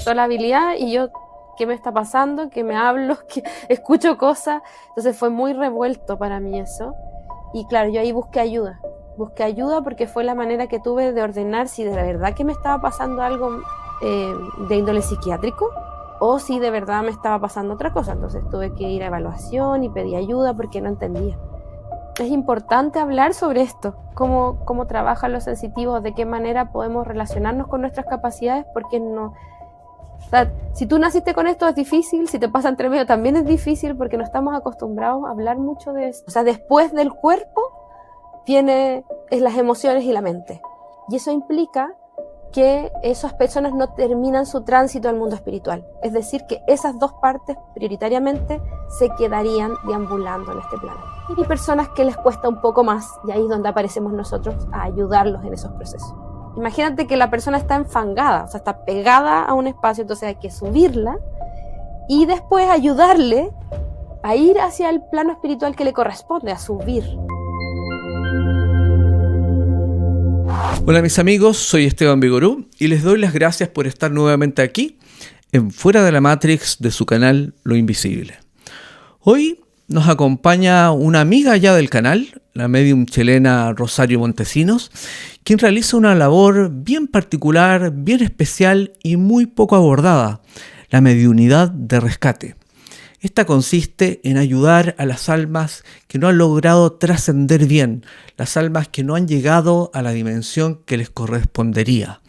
despertó la habilidad y yo, ¿qué me está pasando? ¿Qué me hablo? ¿Qué escucho cosas? Entonces fue muy revuelto para mí eso. Y claro, yo ahí busqué ayuda. Busqué ayuda porque fue la manera que tuve de ordenar si de verdad que me estaba pasando algo de índole psiquiátrico o si de verdad me estaba pasando otra cosa. Entonces tuve que ir a evaluación y pedí ayuda porque no entendía. Es importante hablar sobre esto, cómo trabajan los sensitivos, de qué manera podemos relacionarnos con nuestras capacidades, porque no, o sea, si tú naciste con esto es difícil, si te pasa entre medio también es difícil, porque no estamos acostumbrados a hablar mucho de eso. O sea, después del cuerpo viene las emociones y la mente, y eso implica que esas personas no terminan su tránsito al mundo espiritual. Es decir, que esas dos partes prioritariamente se quedarían deambulando en este plano. Y hay personas que les cuesta un poco más, y ahí es donde aparecemos nosotros a ayudarlos en esos procesos. Imagínate que la persona está enfangada, o sea, está pegada a un espacio, entonces hay que subirla y después ayudarle a ir hacia el plano espiritual que le corresponde, a subir. Hola mis amigos, soy Esteban Vigorú y les doy las gracias por estar nuevamente aquí en Fuera de la Matrix de su canal Lo Invisible. Hoy nos acompaña una amiga ya del canal, la medium chilena Rosario Montesinos, quien realiza una labor bien particular, bien especial y muy poco abordada, la mediunidad de rescate. Esta consiste en ayudar a las almas que no han logrado trascender bien, las almas que no han llegado a la dimensión que les correspondería.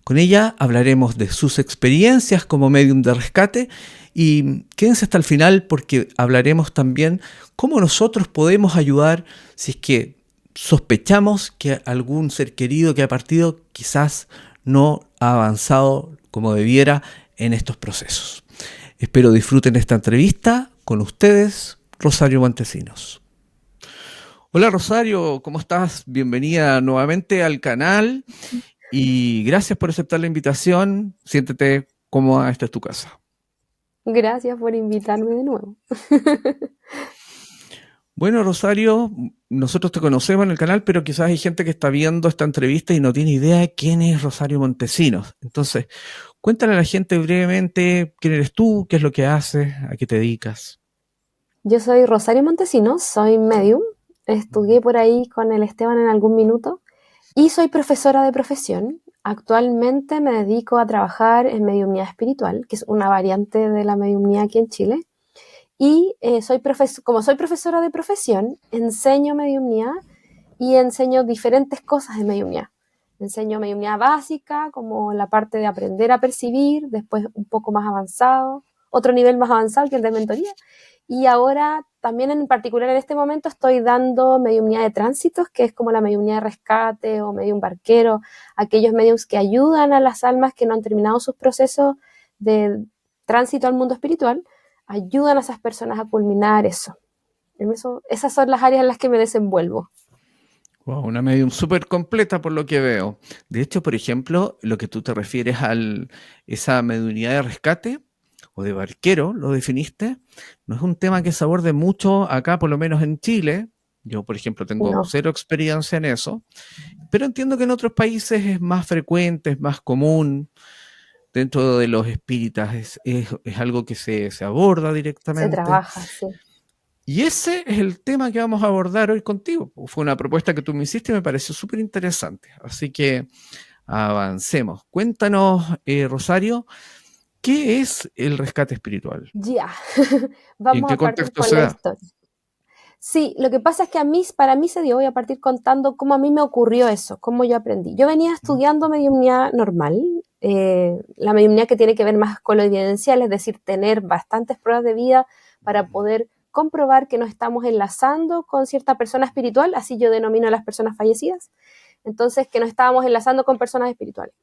Con ella hablaremos de sus experiencias como medium de rescate y quédense hasta el final porque hablaremos también cómo nosotros podemos ayudar si es que sospechamos que algún ser querido que ha partido quizás no ha avanzado como debiera en estos procesos. Espero disfruten esta entrevista con ustedes, Rosario Montesinos. Hola Rosario, ¿cómo estás? Bienvenida nuevamente al canal y gracias por aceptar la invitación. Siéntete cómoda, esta es tu casa. Gracias por invitarme de nuevo. Bueno, Rosario, nosotros te conocemos en el canal, pero quizás hay gente que está viendo esta entrevista y no tiene idea de quién es Rosario Montesinos. Entonces, cuéntale a la gente brevemente quién eres tú, qué es lo que haces, a qué te dedicas. Yo soy Rosario Montesinos, soy medium, estudié por ahí con el Esteban en algún minuto y soy profesora de profesión. Actualmente me dedico a trabajar en mediumnidad espiritual, que es una variante de la mediumnidad aquí en Chile. Y como soy profesora de profesión, enseño mediumnidad y enseño diferentes cosas de mediumnidad. Enseño mediumnidad básica, como la parte de aprender a percibir, después un poco más avanzado, otro nivel más avanzado que el de mentoría. Y ahora también en particular en este momento estoy dando mediumnidad de tránsitos, que es como la mediumnidad de rescate o medium barquero, aquellos mediums que ayudan a las almas que no han terminado sus procesos de tránsito al mundo espiritual, ayudan a esas personas a culminar eso. Esas son las áreas en las que me desenvuelvo. Wow, una medium súper completa por lo que veo. De hecho, por ejemplo, lo que tú te refieres a esa mediunidad de rescate o de barquero, lo definiste, no es un tema que se aborde mucho acá, por lo menos en Chile. Yo, por ejemplo, tengo No. cero experiencia en eso, pero entiendo que en otros países es más frecuente, es más común. Dentro de los espíritas es algo que se aborda Se directamente. trabaja, sí. Y ese es el tema que vamos a abordar hoy contigo. Fue una propuesta que tú me hiciste y me pareció súper interesante. Así que avancemos. Cuéntanos, Rosario, ¿qué es el rescate espiritual? Ya, ¿Y en vamos qué a partir contexto con se la da? historia. Sí, lo que pasa es que para mí se dio, voy a partir contando cómo a mí me ocurrió eso, cómo yo aprendí. Yo venía estudiando mediumnidad normal, la mediumnidad que tiene que ver más con lo evidencial, es decir, tener bastantes pruebas de vida para poder comprobar que nos estamos enlazando con cierta persona espiritual, así yo denomino a las personas fallecidas, entonces que nos estábamos enlazando con personas espirituales.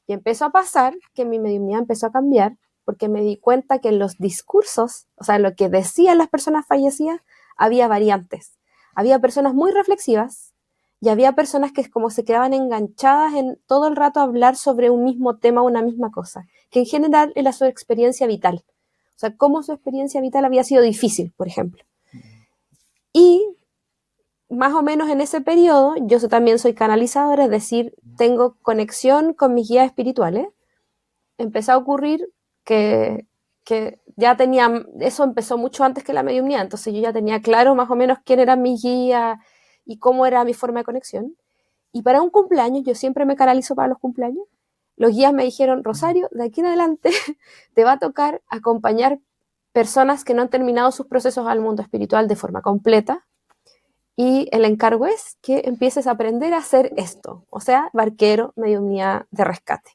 Y empezó a pasar que mi mediumnidad empezó a cambiar porque me di cuenta que en los discursos, o sea, lo que decían las personas fallecidas, había variantes. Había personas muy reflexivas y había personas que como se quedaban enganchadas en todo el rato a hablar sobre un mismo tema, una misma cosa, que en general era su experiencia vital. O sea, cómo su experiencia vital había sido difícil, por ejemplo. Y más o menos en ese periodo, yo también soy canalizadora, es decir, tengo conexión con mis guías espirituales empezó a ocurrir que ya tenía, eso empezó mucho antes que la mediumnidad, entonces yo ya tenía claro más o menos quién era mi guía y cómo era mi forma de conexión. Y para un cumpleaños, yo siempre me canalizo para los cumpleaños, los guías me dijeron, Rosario, de aquí en adelante te va a tocar acompañar personas que no han terminado sus procesos al mundo espiritual de forma completa, y el encargo es que empieces a aprender a hacer esto, o sea, barquero, mediumnidad de rescate.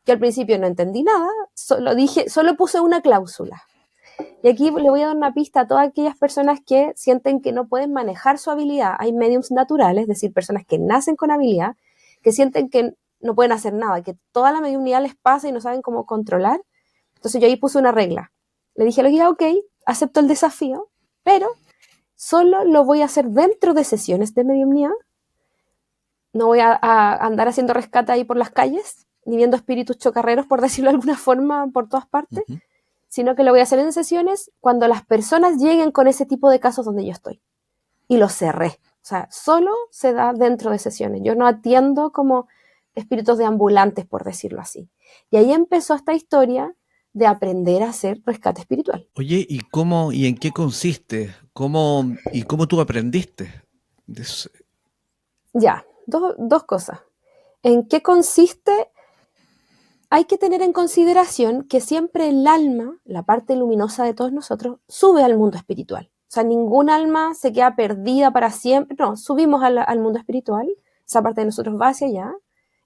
Yo al principio no entendí nada, solo puse una cláusula. Y aquí le voy a dar una pista a todas aquellas personas que sienten que no pueden manejar su habilidad. Hay mediums naturales, es decir, personas que nacen con habilidad, que sienten que no pueden hacer nada, que toda la mediunidad les pasa y no saben cómo controlar. Entonces yo ahí puse una regla. Le dije a los guías, ok, acepto el desafío, pero solo lo voy a hacer dentro de sesiones de mediunidad. No voy a andar haciendo rescate ahí por las calles, ni viendo espíritus chocarreros, por decirlo de alguna forma, por todas partes, sino que lo voy a hacer en sesiones cuando las personas lleguen con ese tipo de casos donde yo estoy. Y lo cerré. O sea, solo se da dentro de sesiones. Yo no atiendo como espíritus deambulantes, por decirlo así. Y ahí empezó esta historia de aprender a hacer rescate espiritual. Oye, ¿y cómo y en qué consiste? ¿Cómo tú aprendiste? Ya, dos cosas. ¿En qué consiste? Hay que tener en consideración que siempre el alma, la parte luminosa de todos nosotros, sube al mundo espiritual. O sea, ningún alma se queda perdida para siempre. No, subimos al mundo espiritual. Esa parte de nosotros va hacia allá.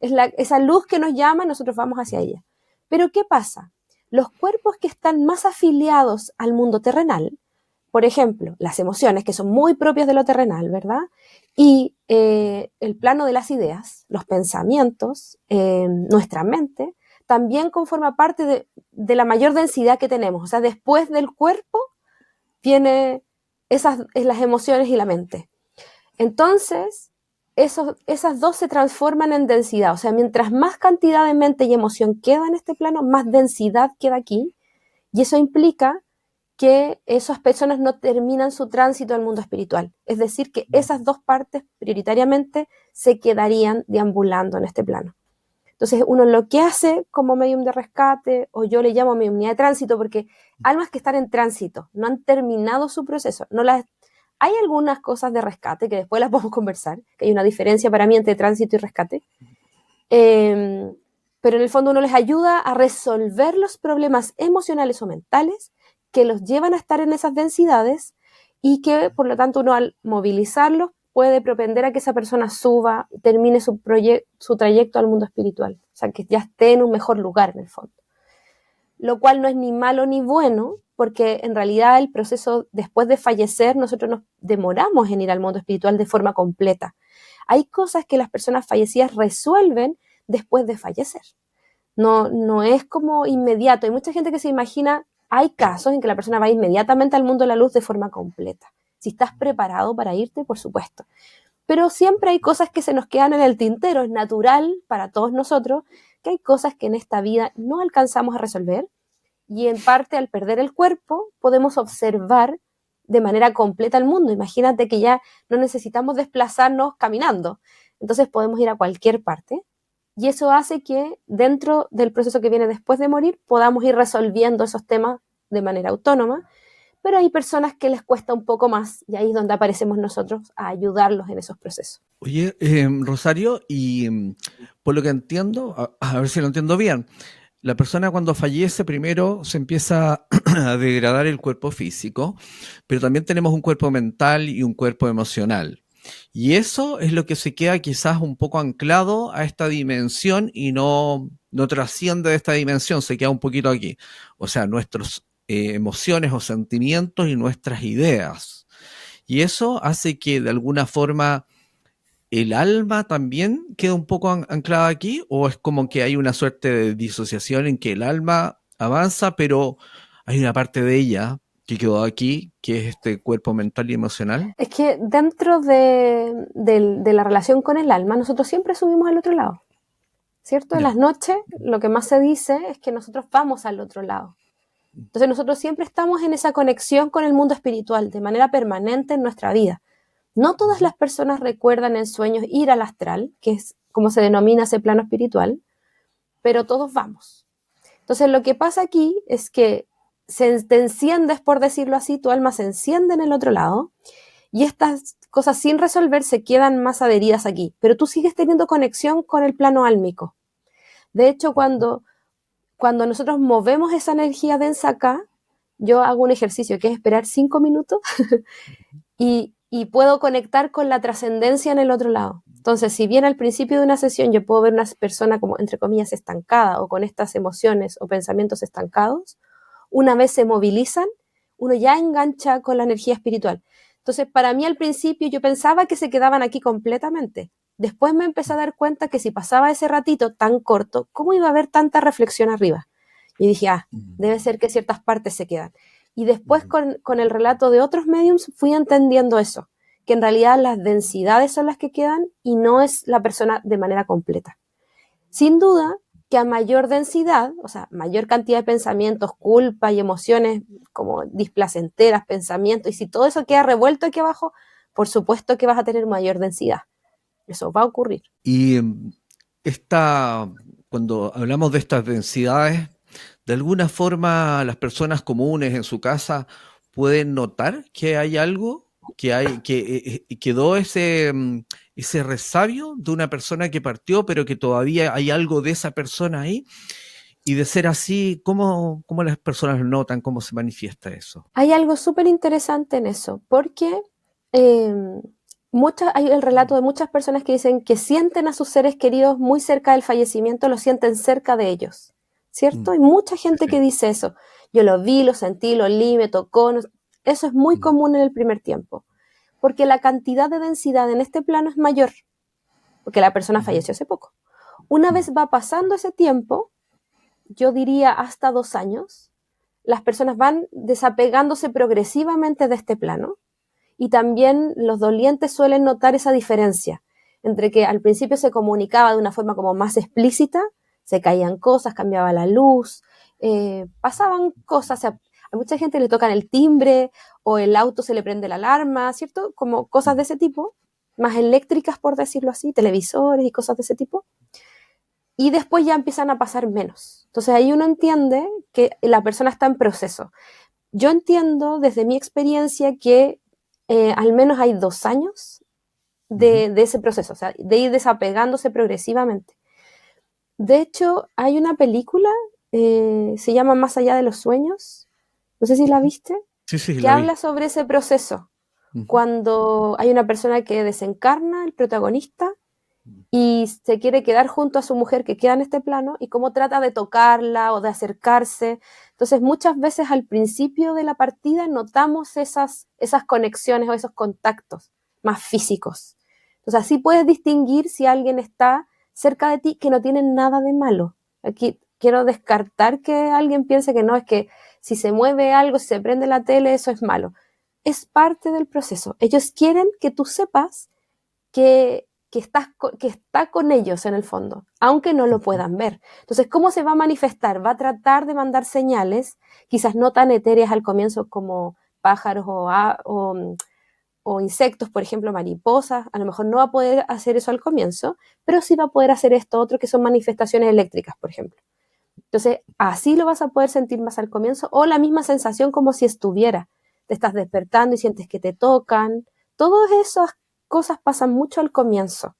Esa luz que nos llama, nosotros vamos hacia ella. Pero ¿qué pasa? Los cuerpos que están más afiliados al mundo terrenal, por ejemplo, las emociones, que son muy propias de lo terrenal, ¿verdad? Y el plano de las ideas, los pensamientos, nuestra mente, también conforma parte de la mayor densidad que tenemos. O sea, después del cuerpo viene las emociones y la mente. Entonces, esas dos se transforman en densidad. O sea, mientras más cantidad de mente y emoción queda en este plano, más densidad queda aquí. Y eso implica que esas personas no terminan su tránsito al mundo espiritual. Es decir, que esas dos partes prioritariamente se quedarían deambulando en este plano. Entonces, uno lo que hace como medium de rescate, o yo le llamo mediumnidad de tránsito, porque almas que están en tránsito, no han terminado su proceso, hay algunas cosas de rescate que después las podemos conversar, que hay una diferencia para mí entre tránsito y rescate, pero en el fondo uno les ayuda a resolver los problemas emocionales o mentales que los llevan a estar en esas densidades y que, por lo tanto, uno al movilizarlos puede propender a que esa persona suba, termine su trayecto al mundo espiritual. O sea, que ya esté en un mejor lugar, en el fondo. Lo cual no es ni malo ni bueno, porque en realidad el proceso, después de fallecer, nosotros nos demoramos en ir al mundo espiritual de forma completa. Hay cosas que las personas fallecidas resuelven después de fallecer. No es como inmediato. Hay mucha gente que se imagina, hay casos en que la persona va inmediatamente al mundo de la luz de forma completa. Si estás preparado para irte, por supuesto. Pero siempre hay cosas que se nos quedan en el tintero. Es natural para todos nosotros que hay cosas que en esta vida no alcanzamos a resolver y en parte al perder el cuerpo podemos observar de manera completa el mundo. Imagínate que ya no necesitamos desplazarnos caminando. Entonces podemos ir a cualquier parte y eso hace que dentro del proceso que viene después de morir podamos ir resolviendo esos temas de manera autónoma. Pero hay personas que les cuesta un poco más y ahí es donde aparecemos nosotros a ayudarlos en esos procesos. Oye, Rosario, y por lo que entiendo, a ver si lo entiendo bien, la persona cuando fallece primero se empieza a degradar el cuerpo físico, pero también tenemos un cuerpo mental y un cuerpo emocional. Y eso es lo que se queda quizás un poco anclado a esta dimensión y no trasciende de esta dimensión, se queda un poquito aquí. O sea, nuestras emociones o sentimientos y nuestras ideas. Y eso hace que de alguna forma el alma también queda un poco anclada aquí, o es como que hay una suerte de disociación en que el alma avanza, pero hay una parte de ella que quedó aquí, que es este cuerpo mental y emocional. Es que dentro de la relación con el alma, nosotros siempre subimos al otro lado, ¿cierto? En las noches lo que más se dice es que nosotros vamos al otro lado. Entonces nosotros siempre estamos en esa conexión con el mundo espiritual de manera permanente en nuestra vida. No todas las personas recuerdan en sueños ir al astral, que es como se denomina ese plano espiritual, pero todos vamos. Entonces lo que pasa aquí es que te enciendes, por decirlo así, tu alma se enciende en el otro lado y estas cosas sin resolver se quedan más adheridas aquí, pero tú sigues teniendo conexión con el plano álmico. De hecho, cuando nosotros movemos esa energía densa acá, yo hago un ejercicio que es esperar 5 minutos y puedo conectar con la trascendencia en el otro lado. Entonces, si bien al principio de una sesión yo puedo ver una persona como, entre comillas, estancada o con estas emociones o pensamientos estancados, una vez se movilizan, uno ya engancha con la energía espiritual. Entonces, para mí al principio yo pensaba que se quedaban aquí completamente. Después me empecé a dar cuenta que si pasaba ese ratito tan corto, ¿cómo iba a haber tanta reflexión arriba? Y dije, debe ser que ciertas partes se quedan. Y después con el relato de otros mediums fui entendiendo eso, que en realidad las densidades son las que quedan y no es la persona de manera completa. Sin duda que a mayor densidad, o sea, mayor cantidad de pensamientos, culpa y emociones como displacenteras, pensamientos, y si todo eso queda revuelto aquí abajo, por supuesto que vas a tener mayor densidad. Eso va a ocurrir. Y cuando hablamos de estas densidades, de alguna forma las personas comunes en su casa pueden notar que hay algo, que quedó ese resabio de una persona que partió, pero que todavía hay algo de esa persona ahí. Y de ser así, ¿cómo las personas notan, cómo se manifiesta eso? Hay algo súper interesante en eso, porque hay el relato de muchas personas que dicen que sienten a sus seres queridos muy cerca del fallecimiento, lo sienten cerca de ellos, ¿cierto? Hay mucha gente que dice eso. Yo lo vi, lo sentí, lo olí, me tocó. Eso es muy común en el primer tiempo, porque la cantidad de densidad en este plano es mayor, porque la persona falleció hace poco. Una vez va pasando ese tiempo, yo diría hasta 2 años, las personas van desapegándose progresivamente de este plano y también los dolientes suelen notar esa diferencia entre que al principio se comunicaba de una forma como más explícita, se caían cosas, cambiaba la luz, pasaban cosas, a mucha gente le tocan el timbre o el auto se le prende la alarma, ¿cierto? Como cosas de ese tipo, más eléctricas por decirlo así, televisores y cosas de ese tipo. Y después ya empiezan a pasar menos. Entonces ahí uno entiende que la persona está en proceso. Yo entiendo desde mi experiencia que al menos hay 2 años de ese proceso, o sea, de ir desapegándose progresivamente. De hecho, hay una película, se llama Más allá de los sueños, no sé si la viste, Sí, que habla sobre ese proceso. Cuando hay una persona que desencarna, el protagonista, y se quiere quedar junto a su mujer que queda en este plano y cómo trata de tocarla o de acercarse. Entonces muchas veces al principio de la partida notamos esas conexiones o esos contactos más físicos. Entonces así puedes distinguir si alguien está cerca de ti que no tiene nada de malo. Aquí quiero descartar que alguien piense que no, es que si se mueve algo, si se prende la tele, eso es malo. Es parte del proceso. Ellos quieren que tú sepas que está con ellos en el fondo, aunque no lo puedan ver. Entonces, ¿cómo se va a manifestar? Va a tratar de mandar señales, quizás no tan etéreas al comienzo como pájaros o insectos, por ejemplo, mariposas. A lo mejor no va a poder hacer eso al comienzo, pero sí va a poder hacer esto otro que son manifestaciones eléctricas, por ejemplo. Entonces, así lo vas a poder sentir más al comienzo, o la misma sensación como si estuviera. Te estás despertando y sientes que te tocan. Todas esas cosas pasan mucho al comienzo.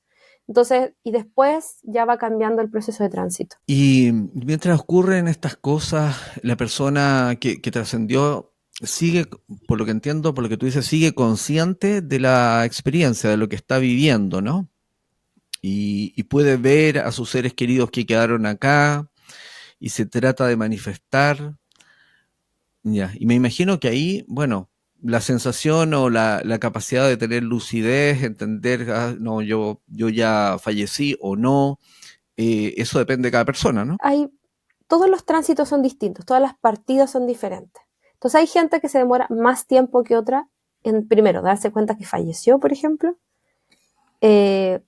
Entonces, y después ya va cambiando el proceso de tránsito. Y mientras ocurren estas cosas, la persona que trascendió sigue, por lo que entiendo, por lo que tú dices, sigue consciente de la experiencia, de lo que está viviendo, ¿no? Y puede ver a sus seres queridos que quedaron acá y se trata de manifestar. Ya. Y me imagino que ahí, bueno, la sensación o la capacidad de tener lucidez, entender, no, yo ya fallecí o no, eso depende de cada persona, ¿no? Todos los tránsitos son distintos, todas las partidas son diferentes. Entonces hay gente que se demora más tiempo que otra en, primero, darse cuenta que falleció, por ejemplo.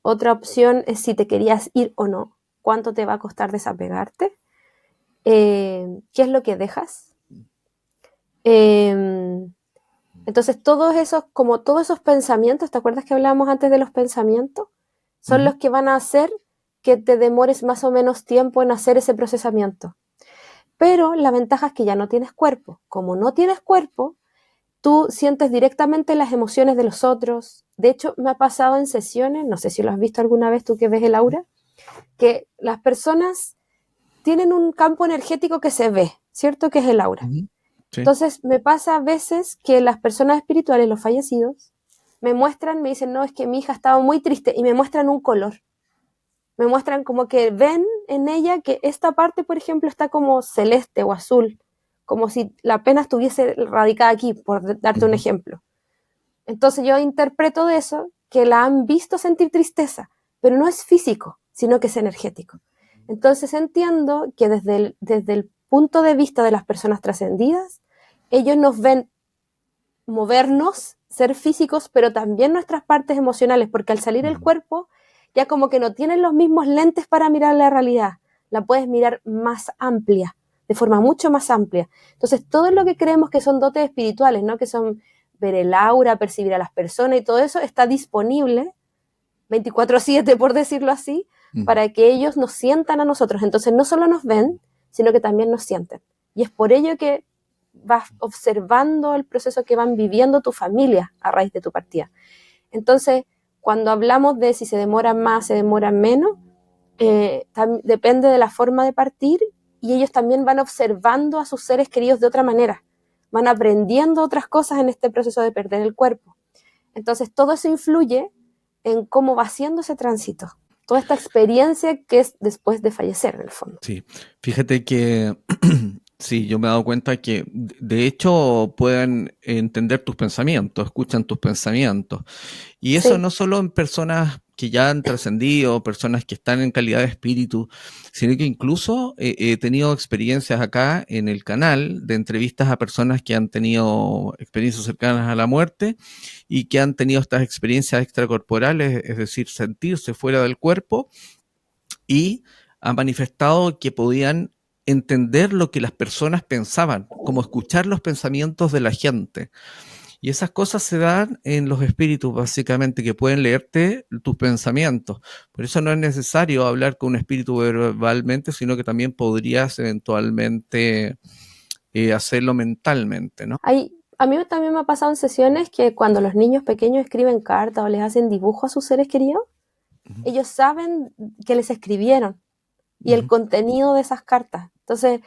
Otra opción es si te querías ir o no, cuánto te va a costar desapegarte, qué es lo que dejas. Entonces todos esos pensamientos, ¿te acuerdas que hablábamos antes de los pensamientos? Son los que van a hacer que te demores más o menos tiempo en hacer ese procesamiento. Pero la ventaja es que ya no tienes cuerpo. Como no tienes cuerpo, tú sientes directamente las emociones de los otros. De hecho, me ha pasado en sesiones, no sé si lo has visto alguna vez tú que ves el aura, que las personas tienen un campo energético que se ve, ¿cierto? Que es el aura. Ujú. Sí. Entonces, me pasa a veces que las personas espirituales, los fallecidos, me muestran, me dicen, no, es que mi hija estaba muy triste, y me muestran un color. Me muestran como que ven en ella que esta parte, por ejemplo, está como celeste o azul, como si la pena estuviese radicada aquí, por darte un ejemplo. Entonces yo interpreto de eso que la han visto sentir tristeza, pero no es físico, sino que es energético. Entonces entiendo que desde el punto de vista de las personas trascendidas, ellos nos ven movernos, ser físicos, pero también nuestras partes emocionales, porque al salir el cuerpo, ya como que no tienen los mismos lentes para mirar la realidad, la puedes mirar más amplia, de forma mucho más amplia. Entonces, todo lo que creemos que son dotes espirituales, ¿no? Que son ver el aura, percibir a las personas y todo eso, está disponible 24/7, por decirlo así, para que ellos nos sientan a nosotros. Entonces, no solo nos ven, sino que también nos sienten. Y es por ello que vas observando el proceso que van viviendo tu familia a raíz de tu partida. Entonces, cuando hablamos de si se demoran más, se demoran menos, depende de la forma de partir, y ellos también van observando a sus seres queridos de otra manera, van aprendiendo otras cosas en este proceso de perder el cuerpo. Entonces, todo eso influye en cómo va siendo ese tránsito, toda esta experiencia que es después de fallecer, en el fondo. Sí, fíjate que sí, yo me he dado cuenta que de hecho pueden entender tus pensamientos, escuchan tus pensamientos. Y eso Sí. no solo en personas que ya han trascendido, personas que están en calidad de espíritu, sino que incluso he tenido experiencias acá en el canal de entrevistas a personas que han tenido experiencias cercanas a la muerte y que han tenido estas experiencias extracorporales, es decir, sentirse fuera del cuerpo, y han manifestado que podían entender lo que las personas pensaban, como escuchar los pensamientos de la gente. Y esas cosas se dan en los espíritus, básicamente, que pueden leerte tus pensamientos. Por eso no es necesario hablar con un espíritu verbalmente, sino que también podrías eventualmente hacerlo mentalmente, ¿no? A mí también me ha pasado en sesiones que cuando los niños pequeños escriben cartas o les hacen dibujos a sus seres queridos, ellos saben que les escribieron y el contenido de esas cartas. Entonces,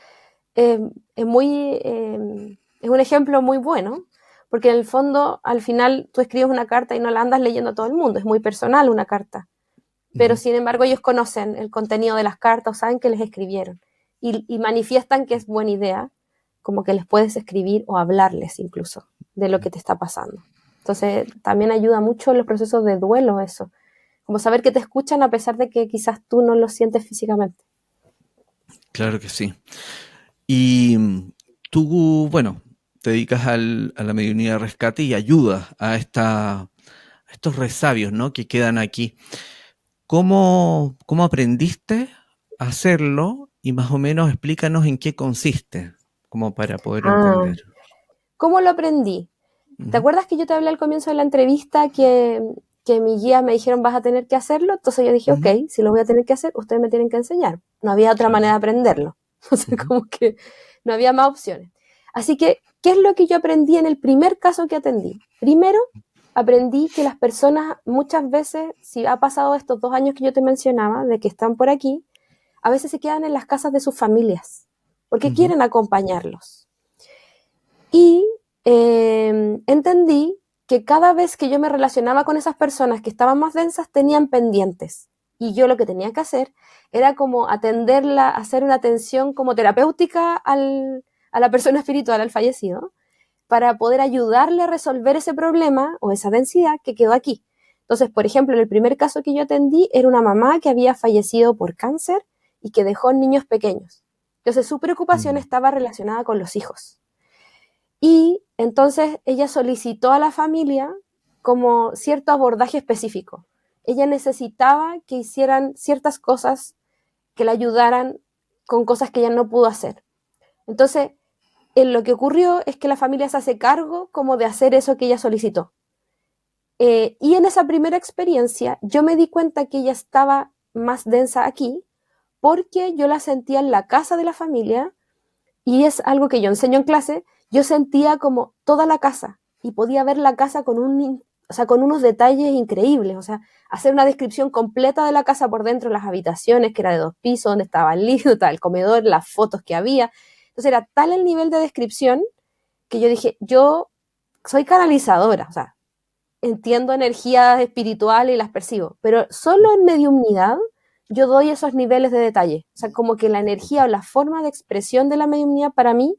es un ejemplo muy bueno, porque en el fondo, al final, tú escribes una carta y no la andas leyendo a todo el mundo, es muy personal una carta. Pero sin embargo, ellos conocen el contenido de las cartas, o saben que les escribieron y manifiestan que es buena idea, como que les puedes escribir o hablarles incluso de lo que te está pasando. Entonces, también ayuda mucho en los procesos de duelo eso, como saber que te escuchan a pesar de que quizás tú no lo sientes físicamente. Claro que sí. Y tú, bueno, te dedicas a la mediunidad de rescate y ayudas a estos resabios, ¿no?, que quedan aquí. ¿Cómo aprendiste a hacerlo? Y más o menos explícanos en qué consiste, como para poder Ah, entender. ¿cómo lo aprendí? ¿Te acuerdas que yo te hablé al comienzo de la entrevista que mi guía me dijeron vas a tener que hacerlo? Entonces yo dije, ok, si lo voy a tener que hacer, ustedes me tienen que enseñar. No había otra Claro. manera de aprenderlo. O sea, como que no había más opciones. Así que, ¿qué es lo que yo aprendí en el primer caso que atendí? Primero, aprendí que las personas muchas veces, si ha pasado estos 2 años que yo te mencionaba, de que están por aquí, a veces se quedan en las casas de sus familias, porque quieren acompañarlos. Y entendí que cada vez que yo me relacionaba con esas personas que estaban más densas, tenían pendientes. Y yo lo que tenía que hacer era como atenderla, hacer una atención como terapéutica a la persona espiritual, al fallecido, para poder ayudarle a resolver ese problema o esa densidad que quedó aquí. Entonces, por ejemplo, en el primer caso que yo atendí era una mamá que había fallecido por cáncer y que dejó niños pequeños. Entonces, su preocupación estaba relacionada con los hijos. Y entonces ella solicitó a la familia como cierto abordaje específico. Ella necesitaba que hicieran ciertas cosas que la ayudaran con cosas que ella no pudo hacer. Entonces, lo que ocurrió es que la familia se hace cargo como de hacer eso que ella solicitó. Y en esa primera experiencia yo me di cuenta que ella estaba más densa aquí porque yo la sentía en la casa de la familia y es algo que yo enseño en clase, yo sentía como toda la casa y podía ver la casa con con unos detalles increíbles, o sea, hacer una descripción completa de la casa por dentro, las habitaciones, que era de 2 pisos, donde estaba el living, estaba el comedor, las fotos que había. Entonces era tal el nivel de descripción que yo dije, yo soy canalizadora, o sea, entiendo energías espirituales y las percibo, pero solo en mediumnidad yo doy esos niveles de detalle. O sea, como que la energía o la forma de expresión de la mediumnidad para mí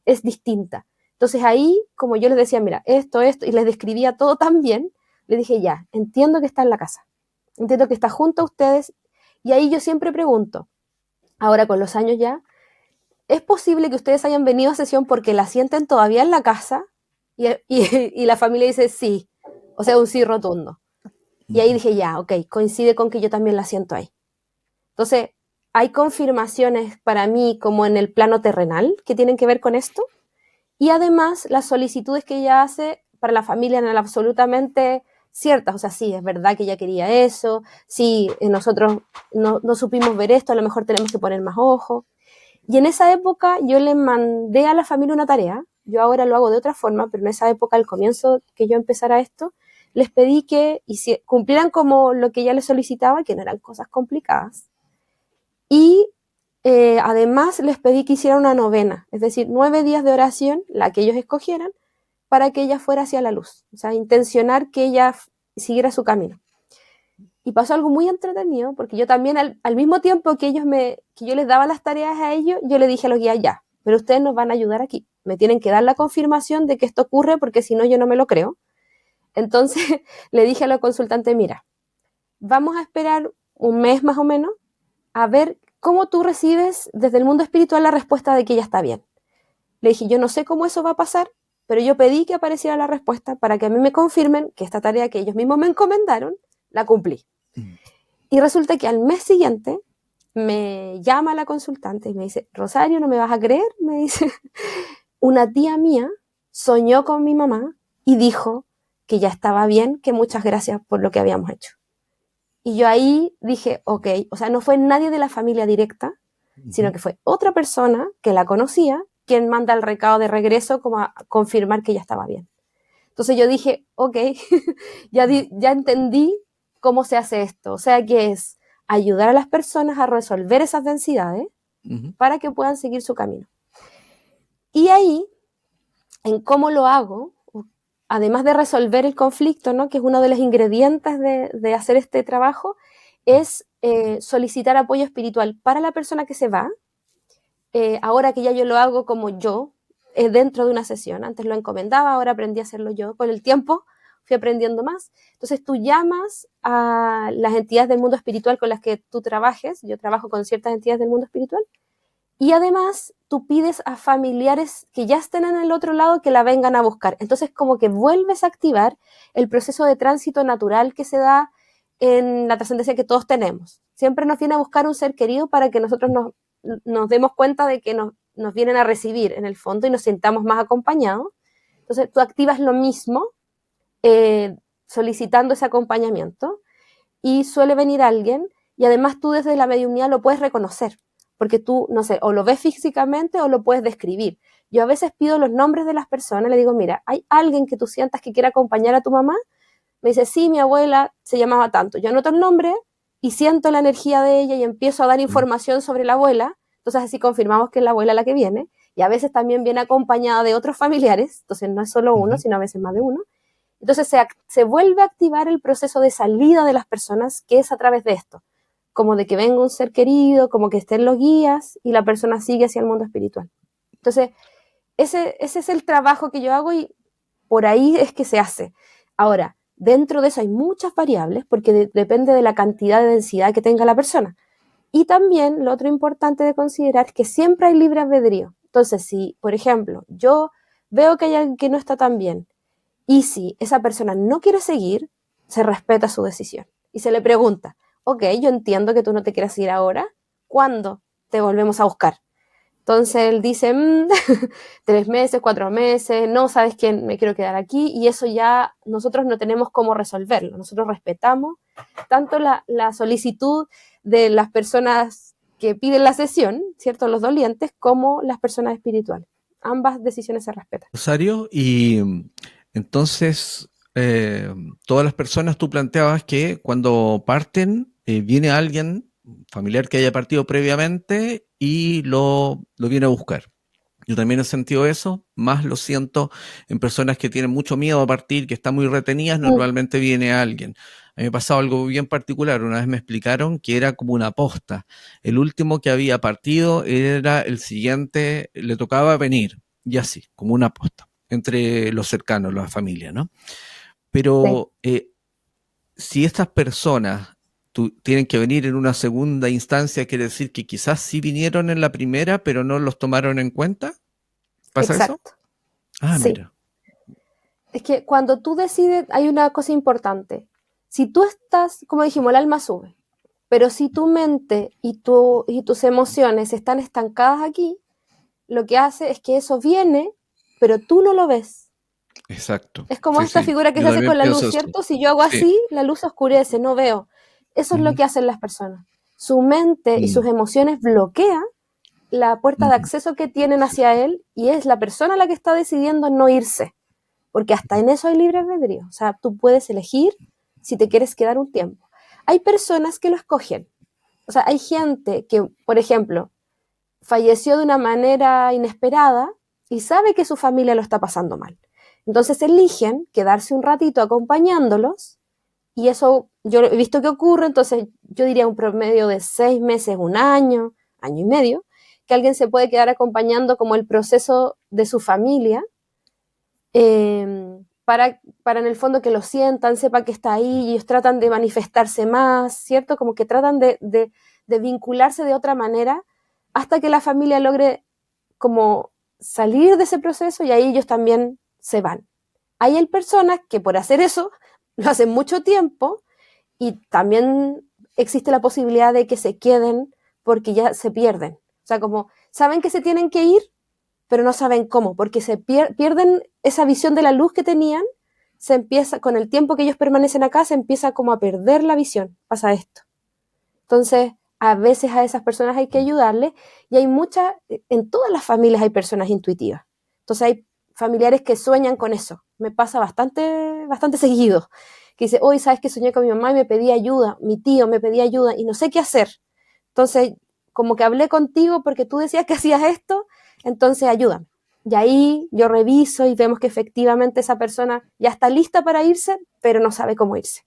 es distinta. Entonces ahí, como yo les decía, mira, esto, y les describía todo tan bien, le dije, ya, entiendo que está en la casa, entiendo que está junto a ustedes, y ahí yo siempre pregunto, ahora con los años ya, ¿es posible que ustedes hayan venido a sesión porque la sienten todavía en la casa? Y la familia dice sí, o sea, un sí rotundo. Y ahí dije, ya, ok, coincide con que yo también la siento ahí. Entonces, hay confirmaciones para mí como en el plano terrenal que tienen que ver con esto. Y además, las solicitudes que ella hace para la familia eran absolutamente ciertas. O sea, sí, es verdad que ella quería eso. Sí, nosotros no supimos ver esto, a lo mejor tenemos que poner más ojo. Y en esa época yo le mandé a la familia una tarea. Yo ahora lo hago de otra forma, pero en esa época, al comienzo que yo empezara esto, les pedí que cumplieran como lo que ella les solicitaba, que no eran cosas complicadas. Y además les pedí que hicieran una novena, es decir, 9 días de oración, la que ellos escogieran, para que ella fuera hacia la luz. O sea, intencionar que ella siguiera su camino. Y pasó algo muy entretenido, porque yo también, al mismo tiempo que que yo les daba las tareas a ellos, yo le dije a los guías, ya, pero ustedes nos van a ayudar aquí. Me tienen que dar la confirmación de que esto ocurre, porque si no, yo no me lo creo. Entonces, le dije a la consultante, mira, vamos a esperar un mes más o menos, a ver cómo tú recibes desde el mundo espiritual la respuesta de que ella está bien. Le dije, yo no sé cómo eso va a pasar, pero yo pedí que apareciera la respuesta para que a mí me confirmen que esta tarea que ellos mismos me encomendaron, la cumplí. Y resulta que al mes siguiente me llama la consultante y me dice, Rosario, ¿no me vas a creer? Me dice, una tía mía soñó con mi mamá y dijo que ya estaba bien, que muchas gracias por lo que habíamos hecho. Y yo ahí dije, ok, o sea, no fue nadie de la familia directa, sino que fue otra persona que la conocía quien manda el recado de regreso como a confirmar que ya estaba bien. Entonces yo dije, ok, ya entendí cómo se hace esto. O sea, que es ayudar a las personas a resolver esas densidades para que puedan seguir su camino. Y ahí, en cómo lo hago, además de resolver el conflicto, ¿no?, que es uno de los ingredientes de hacer este trabajo, es solicitar apoyo espiritual para la persona que se va. Ahora que ya yo lo hago como yo, dentro de una sesión. Antes lo encomendaba, ahora aprendí a hacerlo yo. Con el tiempo fui aprendiendo más. Entonces tú llamas a las entidades del mundo espiritual con las que tú trabajes. Yo trabajo con ciertas entidades del mundo espiritual. Y además tú pides a familiares que ya estén en el otro lado que la vengan a buscar. Entonces como que vuelves a activar el proceso de tránsito natural que se da en la trascendencia que todos tenemos. Siempre nos viene a buscar un ser querido para que nosotros nos demos cuenta de que nos vienen a recibir en el fondo y nos sintamos más acompañados. Entonces tú activas lo mismo solicitando ese acompañamiento y suele venir alguien y además tú desde la mediunidad lo puedes reconocer porque tú, no sé, o lo ves físicamente o lo puedes describir. Yo a veces pido los nombres de las personas, le digo, mira, ¿hay alguien que tú sientas que quiera acompañar a tu mamá? Me dice, sí, mi abuela se llamaba tanto. Yo anoto el nombre y siento la energía de ella y empiezo a dar información sobre la abuela. Entonces así confirmamos que es la abuela la que viene. Y a veces también viene acompañada de otros familiares. Entonces no es solo uno, sino a veces más de uno. Entonces se vuelve a activar el proceso de salida de las personas, que es a través de esto. Como de que venga un ser querido, como que estén los guías y la persona sigue hacia el mundo espiritual. Entonces, ese es el trabajo que yo hago y por ahí es que se hace. Ahora, dentro de eso hay muchas variables porque depende de la cantidad de densidad que tenga la persona. Y también lo otro importante de considerar es que siempre hay libre albedrío. Entonces, si, por ejemplo, yo veo que hay alguien que no está tan bien y si esa persona no quiere seguir, se respeta su decisión. Y se le pregunta, ok, yo entiendo que tú no te quieras ir ahora, ¿cuándo te volvemos a buscar? Entonces él dice, 3 meses, 4 meses, no, ¿sabes qué? Me quiero quedar aquí y eso ya nosotros no tenemos cómo resolverlo. Nosotros respetamos tanto la solicitud de las personas que piden la sesión, ¿cierto? Los dolientes, como las personas espirituales. Ambas decisiones se respetan. Rosario, y entonces todas las personas tú planteabas que cuando parten viene alguien familiar que haya partido previamente y lo viene a buscar. Yo también he sentido eso, más lo siento en personas que tienen mucho miedo a partir, que están muy retenidas, normalmente viene alguien. A mí me pasado algo bien particular, una vez me explicaron que era como una posta. El último que había partido era el siguiente, le tocaba venir, y así, como una posta, entre los cercanos, la familia, ¿no? Sí. Pero si estas personas tienen que venir en una segunda instancia, quiere decir que quizás sí vinieron en la primera, pero no los tomaron en cuenta. ¿Pasa eso? Exacto. Ah, Sí. mira. Es que cuando tú decides, hay una cosa importante. Si tú estás, como dijimos, el alma sube, pero si tu mente y tus emociones están estancadas aquí, lo que hace es que eso viene, pero tú no lo ves. Exacto. Es como Sí, esta sí. figura que Yo se hace también con la pienso luz, eso. ¿cierto? Si yo hago Sí. así, la luz oscurece, no veo. Eso es lo que hacen las personas. Su mente y sus emociones bloquean la puerta de acceso que tienen hacia él, y es la persona la que está decidiendo no irse, porque hasta en eso hay libre albedrío. O sea, tú puedes elegir si te quieres quedar un tiempo. Hay personas que lo escogen. O sea, hay gente que, por ejemplo, falleció de una manera inesperada y sabe que su familia lo está pasando mal. Entonces eligen quedarse un ratito acompañándolos, y eso yo he visto que ocurre. Entonces yo diría un promedio de 6 meses, un año, año y medio, que alguien se puede quedar acompañando como el proceso de su familia, para en el fondo que lo sientan, sepa que está ahí, y ellos tratan de manifestarse más, ¿cierto? Como que tratan de vincularse de otra manera hasta que la familia logre como salir de ese proceso, y ahí ellos también se van. Ahí hay personas que por hacer eso lo hacen mucho tiempo, y también existe la posibilidad de que se queden porque ya se pierden. O sea, como saben que se tienen que ir, pero no saben cómo, porque se pierden esa visión de la luz que tenían. Se empieza, con el tiempo que ellos permanecen acá, se empieza como a perder la visión. Pasa esto. Entonces, a veces a esas personas hay que ayudarles, y hay muchas, en todas las familias hay personas intuitivas. Entonces hay familiares que sueñan con eso. Me pasa bastante seguido, que dice, hoy sabes que soñé con mi mamá y me pedía ayuda, mi tío me pedía ayuda y no sé qué hacer. Entonces, como que hablé contigo porque tú decías que hacías esto, entonces ayúdame. Y ahí yo reviso y vemos que efectivamente esa persona ya está lista para irse, pero no sabe cómo irse,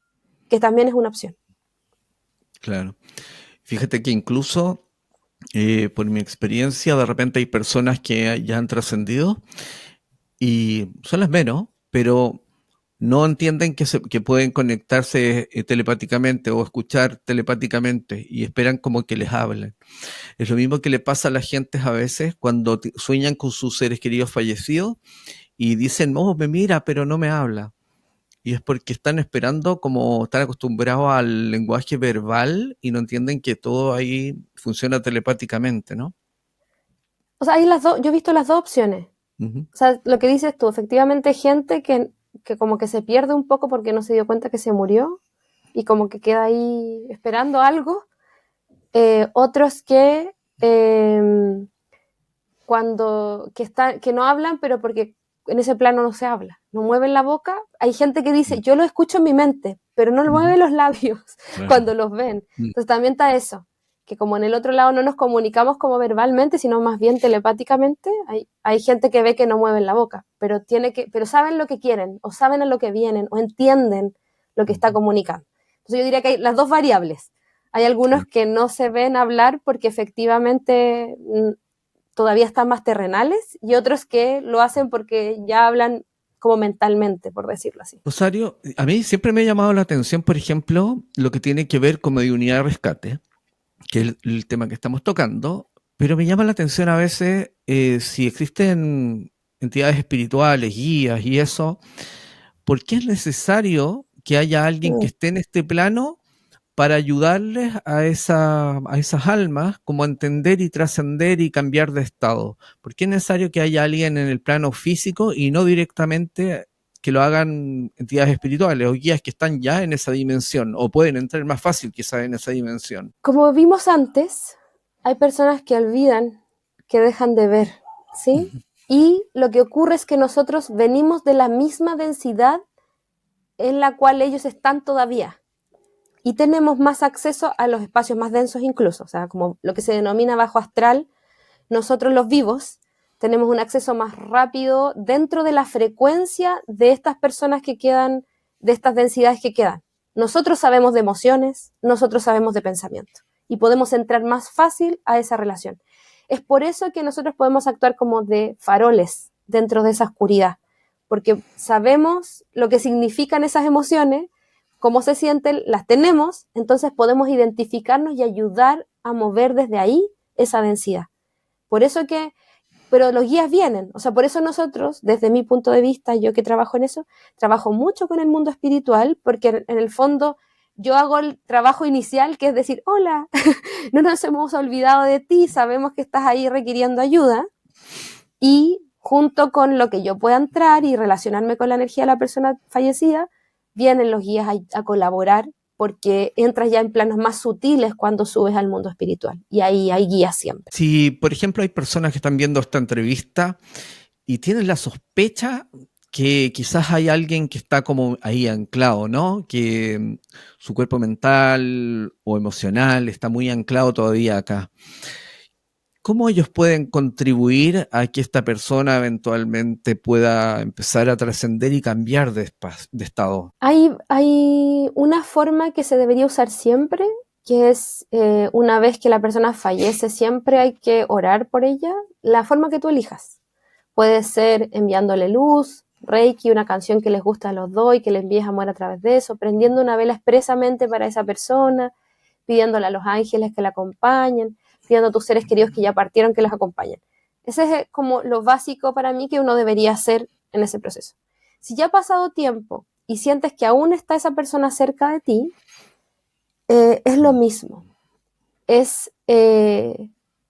que también es una opción. Claro. Fíjate que incluso por mi experiencia, de repente hay personas que ya han trascendido y son las menos, pero no entienden que pueden conectarse telepáticamente o escuchar telepáticamente y esperan como que les hablen. Es lo mismo que le pasa a la gente a veces cuando sueñan con sus seres queridos fallecidos y dicen, oh, me mira, pero no me habla. Y es porque están esperando, como están acostumbrados al lenguaje verbal y no entienden que todo ahí funciona telepáticamente, ¿no? O sea, hay yo he visto las dos opciones. Uh-huh. O sea, lo que dices tú, efectivamente hay gente que como que se pierde un poco porque no se dio cuenta que se murió, y como que queda ahí esperando algo. Otros que que no hablan, pero porque en ese plano no se habla, no mueven la boca. Hay gente que dice, yo lo escucho en mi mente, pero no mueve los labios cuando los ven. Entonces también está eso, que como en el otro lado no nos comunicamos como verbalmente, sino más bien telepáticamente, hay gente que ve que no mueven la boca, pero saben lo que quieren, o saben a lo que vienen, o entienden lo que está comunicando. Entonces yo diría que hay las dos variables. Hay algunos que no se ven hablar porque efectivamente todavía están más terrenales, y otros que lo hacen porque ya hablan como mentalmente, por decirlo así. Rosario, a mí siempre me ha llamado la atención, por ejemplo, lo que tiene que ver con mediunidad de rescate, que es el tema que estamos tocando, pero me llama la atención a veces si existen entidades espirituales, guías y eso, ¿por qué es necesario que haya alguien que esté en este plano para ayudarles a esas almas como a entender y trascender y cambiar de estado? ¿Por qué es necesario que haya alguien en el plano físico y no directamente que lo hagan entidades espirituales o guías que están ya en esa dimensión o pueden entrar más fácil quizás en esa dimensión? Como vimos antes, hay personas que olvidan, que dejan de ver, ¿sí? Y lo que ocurre es que nosotros venimos de la misma densidad en la cual ellos están todavía. Y tenemos más acceso a los espacios más densos incluso, o sea, como lo que se denomina bajo astral. Nosotros los vivos tenemos un acceso más rápido dentro de la frecuencia de estas personas que quedan, de estas densidades que quedan. Nosotros sabemos de emociones, nosotros sabemos de pensamiento y podemos entrar más fácil a esa relación. Es por eso que nosotros podemos actuar como de faroles dentro de esa oscuridad, porque sabemos lo que significan esas emociones, cómo se sienten, las tenemos, entonces podemos identificarnos y ayudar a mover desde ahí esa densidad. Por eso que, pero los guías vienen, o sea, por eso nosotros, desde mi punto de vista, yo que trabajo en eso, trabajo mucho con el mundo espiritual, porque en el fondo yo hago el trabajo inicial, que es decir, hola, no nos hemos olvidado de ti, sabemos que estás ahí requiriendo ayuda, y junto con lo que yo pueda entrar y relacionarme con la energía de la persona fallecida, vienen los guías a colaborar, porque entras ya en planos más sutiles cuando subes al mundo espiritual, y ahí hay guías siempre. Si, por ejemplo, hay personas que están viendo esta entrevista y tienen la sospecha que quizás hay alguien que está como ahí anclado, ¿no? Que su cuerpo mental o emocional está muy anclado todavía acá. ¿Cómo ellos pueden contribuir a que esta persona eventualmente pueda empezar a trascender y cambiar de estado? Hay una forma que se debería usar siempre, que es una vez que la persona fallece, siempre hay que orar por ella, la forma que tú elijas. Puede ser enviándole luz, Reiki, una canción que les gusta a los dos y que le envíes amor a través de eso, prendiendo una vela expresamente para esa persona, pidiéndole a los ángeles que la acompañen, pidiendo a tus seres queridos que ya partieron que los acompañen. Ese es como lo básico para mí que uno debería hacer en ese proceso. Si ya ha pasado tiempo y sientes que aún está esa persona cerca de ti, es lo mismo. Es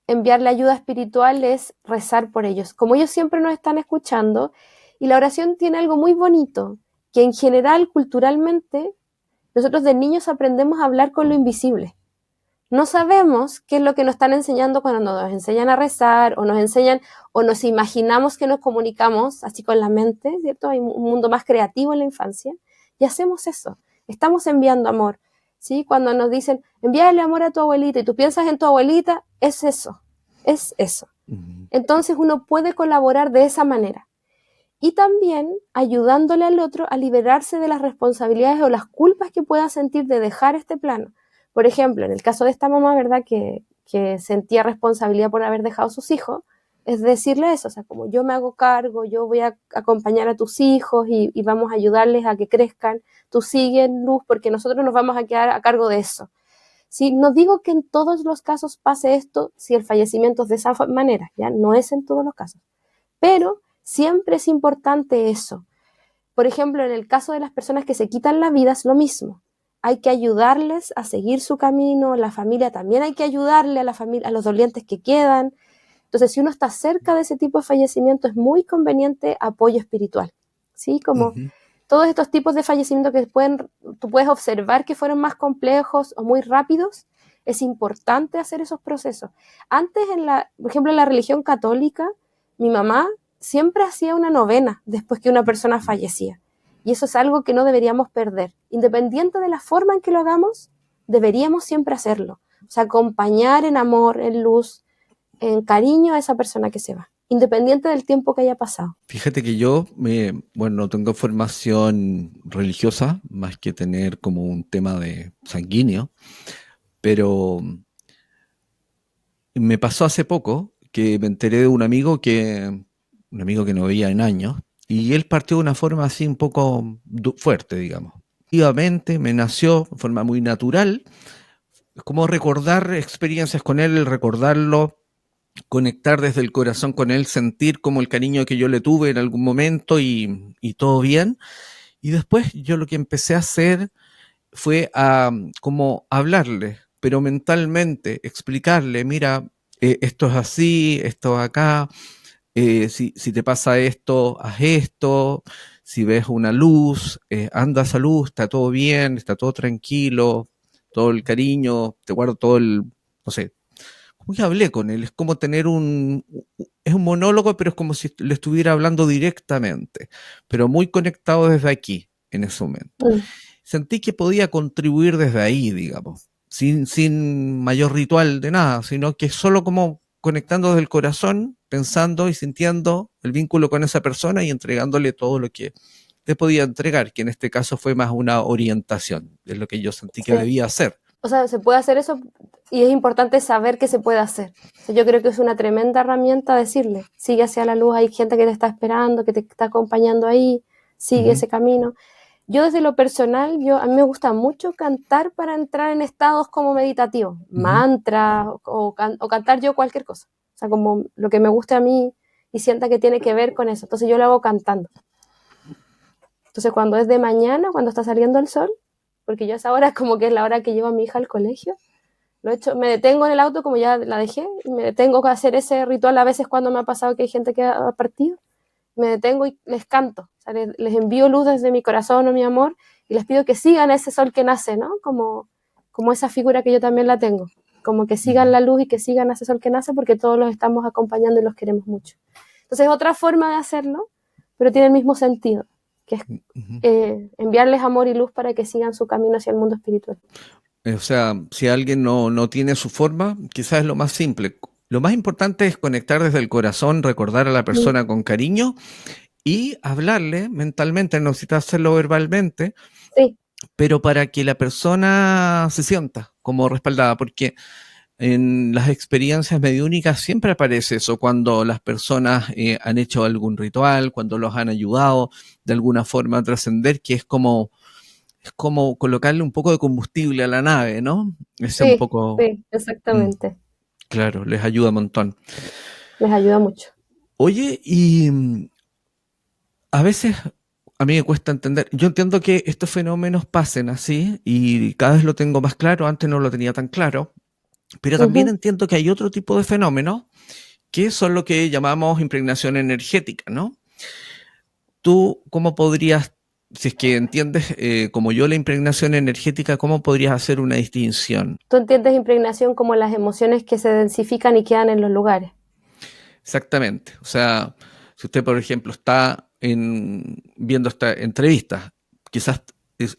enviarle ayuda espiritual, es rezar por ellos. Como ellos siempre nos están escuchando, y la oración tiene algo muy bonito, que en general, culturalmente, nosotros de niños aprendemos a hablar con lo invisible. No sabemos qué es lo que nos están enseñando cuando nos enseñan a rezar o nos enseñan o nos imaginamos que nos comunicamos así con la mente, ¿cierto? Hay un mundo más creativo en la infancia y hacemos eso. Estamos enviando amor, ¿sí? Cuando nos dicen, envíale amor a tu abuelita y tú piensas en tu abuelita, es eso, es eso. Entonces uno puede colaborar de esa manera. Y también ayudándole al otro a liberarse de las responsabilidades o las culpas que pueda sentir de dejar este plano. Por ejemplo, en el caso de esta mamá, ¿verdad? Que sentía responsabilidad por haber dejado a sus hijos, es decirle eso, o sea, como yo me hago cargo, yo voy a acompañar a tus hijos y vamos a ayudarles a que crezcan, tú sigue en luz porque nosotros nos vamos a quedar a cargo de eso. ¿Sí? No digo que en todos los casos pase esto si el fallecimiento es de esa manera, ya no es en todos los casos, pero siempre es importante eso. Por ejemplo, en el caso de las personas que se quitan la vida es lo mismo. Hay que ayudarles a seguir su camino, la familia también hay que ayudarle a la familia, a los dolientes que quedan. Entonces, si uno está cerca de ese tipo de fallecimiento, es muy conveniente apoyo espiritual, ¿sí? Como todos estos tipos de fallecimiento que tú puedes observar que fueron más complejos o muy rápidos, es importante hacer esos procesos. Antes, por ejemplo, en la religión católica, mi mamá siempre hacía una novena después que una persona fallecía. Y eso es algo que no deberíamos perder. Independiente de la forma en que lo hagamos, deberíamos siempre hacerlo. O sea, acompañar en amor, en luz, en cariño a esa persona que se va, independiente del tiempo que haya pasado. Fíjate que yo, no tengo formación religiosa, más que tener como un tema de sanguíneo, pero me pasó hace poco que me enteré de un amigo que no veía en años, y él partió de una forma así un poco fuerte, digamos. Efectivamente, me nació de forma muy natural, como recordar experiencias con él, recordarlo, conectar desde el corazón con él, sentir como el cariño que yo le tuve en algún momento y todo bien. Y después yo lo que empecé a hacer fue a como hablarle, pero mentalmente, explicarle, mira, esto es así, esto es acá, si te pasa esto, haz esto, si ves una luz, anda a esa luz, está todo bien, está todo tranquilo, todo el cariño, te guardo todo el, no sé, hoy hablé con él, es como tener es un monólogo, pero es como si le estuviera hablando directamente, pero muy conectado desde aquí, en ese momento. Mm. Sentí que podía contribuir desde ahí, digamos, sin mayor ritual de nada, sino que solo como conectando desde el corazón, pensando y sintiendo el vínculo con esa persona y entregándole todo lo que te podía entregar, que en este caso fue más una orientación de lo que yo sentí que Sí. debía hacer. O sea, se puede hacer eso y es importante saber que se puede hacer. O sea, yo creo que es una tremenda herramienta decirle, sigue hacia la luz, hay gente que te está esperando, que te está acompañando ahí, sigue Ujú, ese camino. Yo desde lo personal, a mí me gusta mucho cantar para entrar en estados como meditativos, ujú. mantra o cantar yo cualquier cosa. O sea, como lo que me guste a mí y sienta que tiene que ver con eso. Entonces yo lo hago cantando. Entonces cuando es de mañana, cuando está saliendo el sol, porque yo a esa hora como que es la hora que llevo a mi hija al colegio, lo he hecho, me detengo en el auto como ya la dejé, y me detengo a hacer ese ritual a veces cuando me ha pasado que hay gente que ha partido, me detengo y les canto, o sea, les envío luz desde mi corazón o mi amor y les pido que sigan ese sol que nace, ¿no? Como esa figura que yo también la tengo, como que sigan la luz y que sigan ese sol que nace porque todos los estamos acompañando y los queremos mucho. Entonces es otra forma de hacerlo, pero tiene el mismo sentido, que es Ujú. enviarles amor y luz para que sigan su camino hacia el mundo espiritual. O sea, si alguien no tiene su forma, quizás es lo más simple. Lo más importante es conectar desde el corazón, recordar a la Mm. persona con cariño y hablarle mentalmente, no necesitas hacerlo verbalmente, Sí, pero para que la persona se sienta como respaldada, porque en las experiencias mediúnicas siempre aparece eso, cuando las personas han hecho algún ritual, cuando los han ayudado de alguna forma a trascender, que es como colocarle un poco de combustible a la nave, ¿no? Ese un sí, poco, sí, mm, exactamente. claro, les ayuda un montón. Les ayuda mucho. Oye, y a veces a mí me cuesta entender, yo entiendo que estos fenómenos pasen así y cada vez lo tengo más claro, antes no lo tenía tan claro, pero también Ujú. entiendo que hay otro tipo de fenómenos que son lo que llamamos impregnación energética, ¿no? Tú, ¿cómo podrías, si es que entiendes como yo la impregnación energética, cómo podrías hacer una distinción? Tú entiendes impregnación como las emociones que se densifican y quedan en los lugares. Exactamente. O sea, si usted, por ejemplo, está viendo esta entrevista, quizás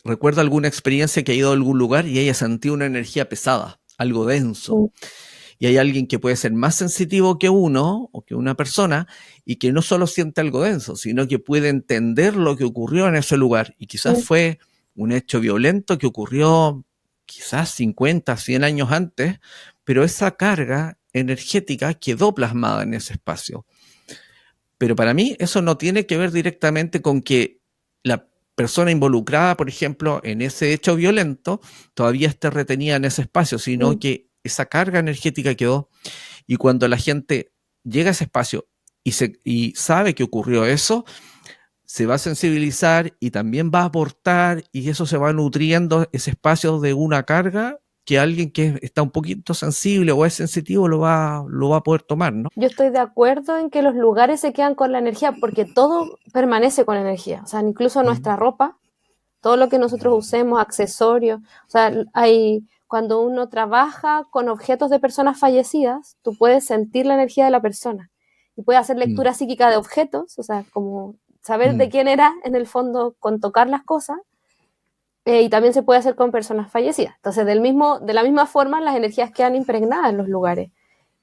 recuerda alguna experiencia que ha ido a algún lugar y haya sentido una energía pesada, algo denso. Mm, Y hay alguien que puede ser más sensitivo que uno o que una persona y que no solo siente algo denso, sino que puede entender lo que ocurrió en ese lugar. Y quizás mm, fue un hecho violento que ocurrió quizás 50, 100 años antes, pero esa carga energética quedó plasmada en ese espacio. Pero para mí eso no tiene que ver directamente con que la persona involucrada, por ejemplo, en ese hecho violento, todavía esté retenida en ese espacio, sino mm. que esa carga energética quedó y cuando la gente llega a ese espacio y sabe que ocurrió eso, se va a sensibilizar y también va a aportar y eso se va nutriendo ese espacio de una carga que alguien que está un poquito sensible o es sensitivo lo va a poder tomar, ¿no? Yo estoy de acuerdo en que los lugares se quedan con la energía porque todo permanece con energía. O sea, incluso Mm, nuestra ropa, todo lo que nosotros usemos, accesorios. O sea, cuando uno trabaja con objetos de personas fallecidas, tú puedes sentir la energía de la persona y puedes hacer mm, lectura psíquica de objetos, o sea, como saber de mm, quién era en el fondo con tocar las cosas. Y también se puede hacer con personas fallecidas. Entonces, de la misma forma, las energías quedan impregnadas en los lugares.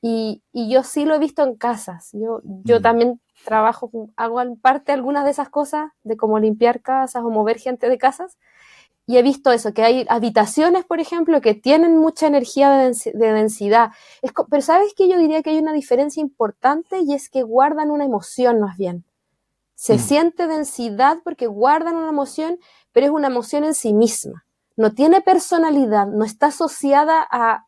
Y yo sí lo he visto en casas. Yo mm, también trabajo, hago en parte algunas de esas cosas, de como limpiar casas o mover gente de casas. Y he visto eso, que hay habitaciones, por ejemplo, que tienen mucha energía de densidad. Pero ¿sabes qué? Yo diría que hay una diferencia importante y es que guardan una emoción más bien. Se mm, siente densidad porque guardan una emoción, pero es una emoción en sí misma. No tiene personalidad, no está asociada a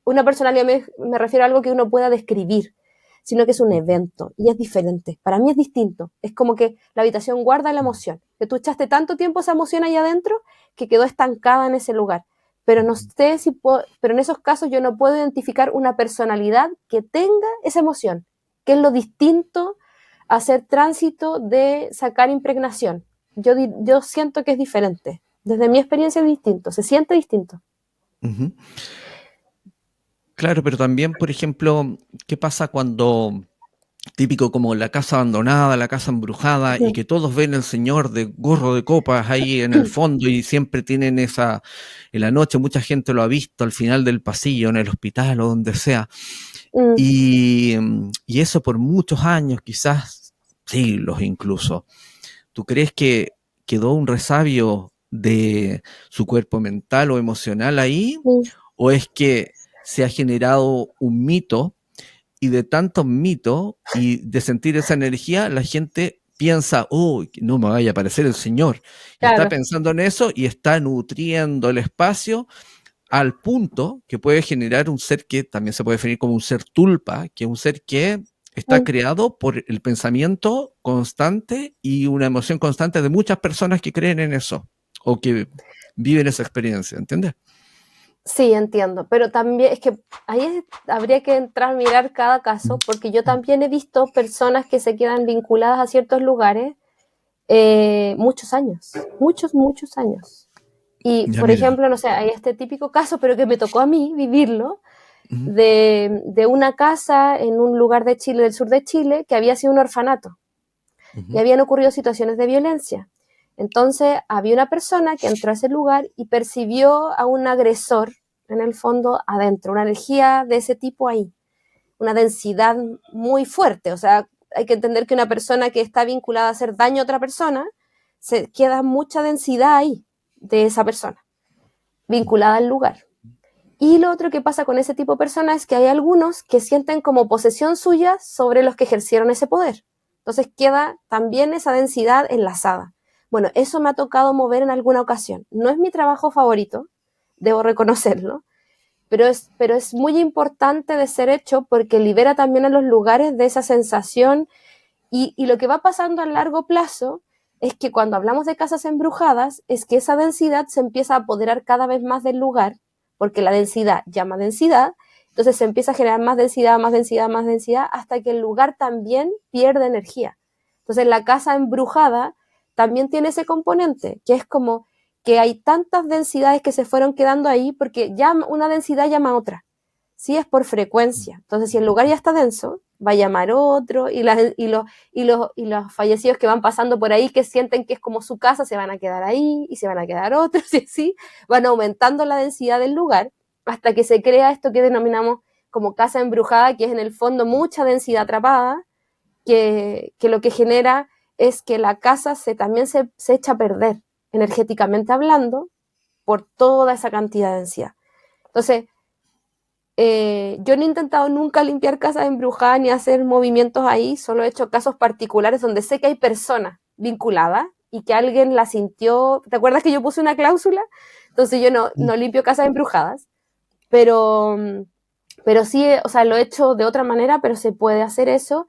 una personalidad, me refiero a algo que uno pueda describir, sino que es un evento y es diferente. Para mí es distinto. Es como que la habitación guarda la emoción, que tú echaste tanto tiempo esa emoción ahí adentro que quedó estancada en ese lugar. Pero no sé si puedo, pero en esos casos yo no puedo identificar una personalidad que tenga esa emoción, que es lo distinto hacer tránsito de sacar impregnación. Yo siento que es diferente. Desde mi experiencia es distinto, se siente distinto. ujú. Claro, pero también, por ejemplo, ¿qué pasa cuando, típico como la casa abandonada, la casa embrujada, y Ujú. que todos ven el señor de gorro de copas ahí en el fondo y siempre tienen esa, en la noche mucha gente lo ha visto al final del pasillo, en el hospital o donde sea, Mm, y eso por muchos años, quizás siglos incluso. ¿Tú crees que quedó un resabio de su cuerpo mental o emocional ahí? mm. ¿O es que se ha generado un mito y de tantos mitos y de sentir esa energía, la gente piensa, oh, no me vaya a aparecer el Señor? Y está Claro. pensando en eso y está nutriendo el espacio al punto que puede generar un ser que también se puede definir como un ser tulpa, que es un ser que está Mm. creado por el pensamiento constante y una emoción constante de muchas personas que creen en eso o que viven esa experiencia, ¿entiendes? Sí, entiendo, pero también es que habría que entrar a mirar cada caso, porque yo también he visto personas que se quedan vinculadas a ciertos lugares muchos años, muchos años. Y, Ya por mira. ejemplo, no sé, hay este típico caso, pero que me tocó a mí vivirlo, Ujú, de una casa en un lugar de Chile, del sur de Chile, que había sido un orfanato y ujú, habían ocurrido situaciones de violencia. Entonces, había una persona que entró a ese lugar y percibió a un agresor, en el fondo, adentro, una energía de ese tipo ahí, una densidad muy fuerte. O sea, hay que entender que una persona que está vinculada a hacer daño a otra persona, se queda mucha densidad ahí de esa persona, vinculada al lugar. Y lo otro que pasa con ese tipo de personas es que hay algunos que sienten como posesión suya sobre los que ejercieron ese poder. Entonces queda también esa densidad enlazada. Bueno, eso me ha tocado mover en alguna ocasión. No es mi trabajo favorito, debo reconocerlo, pero es muy importante de ser hecho porque libera también a los lugares de esa sensación y lo que va pasando a largo plazo es que cuando hablamos de casas embrujadas, es que esa densidad se empieza a apoderar cada vez más del lugar, porque la densidad llama densidad, entonces se empieza a generar más densidad, más densidad, más densidad, hasta que el lugar también pierde energía. Entonces la casa embrujada también tiene ese componente, que es como que hay tantas densidades que se fueron quedando ahí, porque ya una densidad llama a otra. Sí, es por frecuencia. Entonces, si el lugar ya está denso, va a llamar otro y los fallecidos que van pasando por ahí, que sienten que es como su casa, se van a quedar ahí y se van a quedar otros y así van aumentando la densidad del lugar hasta que se crea esto que denominamos como casa embrujada, que es en el fondo mucha densidad atrapada, que lo que genera es que la casa también se echa a perder, energéticamente hablando, por toda esa cantidad de densidad. Entonces, yo no he intentado nunca limpiar casas embrujadas ni hacer movimientos ahí, solo he hecho casos particulares donde sé que hay personas vinculadas y que alguien la sintió. ¿Te acuerdas que yo puse una cláusula? Entonces yo no limpio casas embrujadas, pero, pero sí, o sea, lo he hecho de otra manera, pero se puede hacer eso.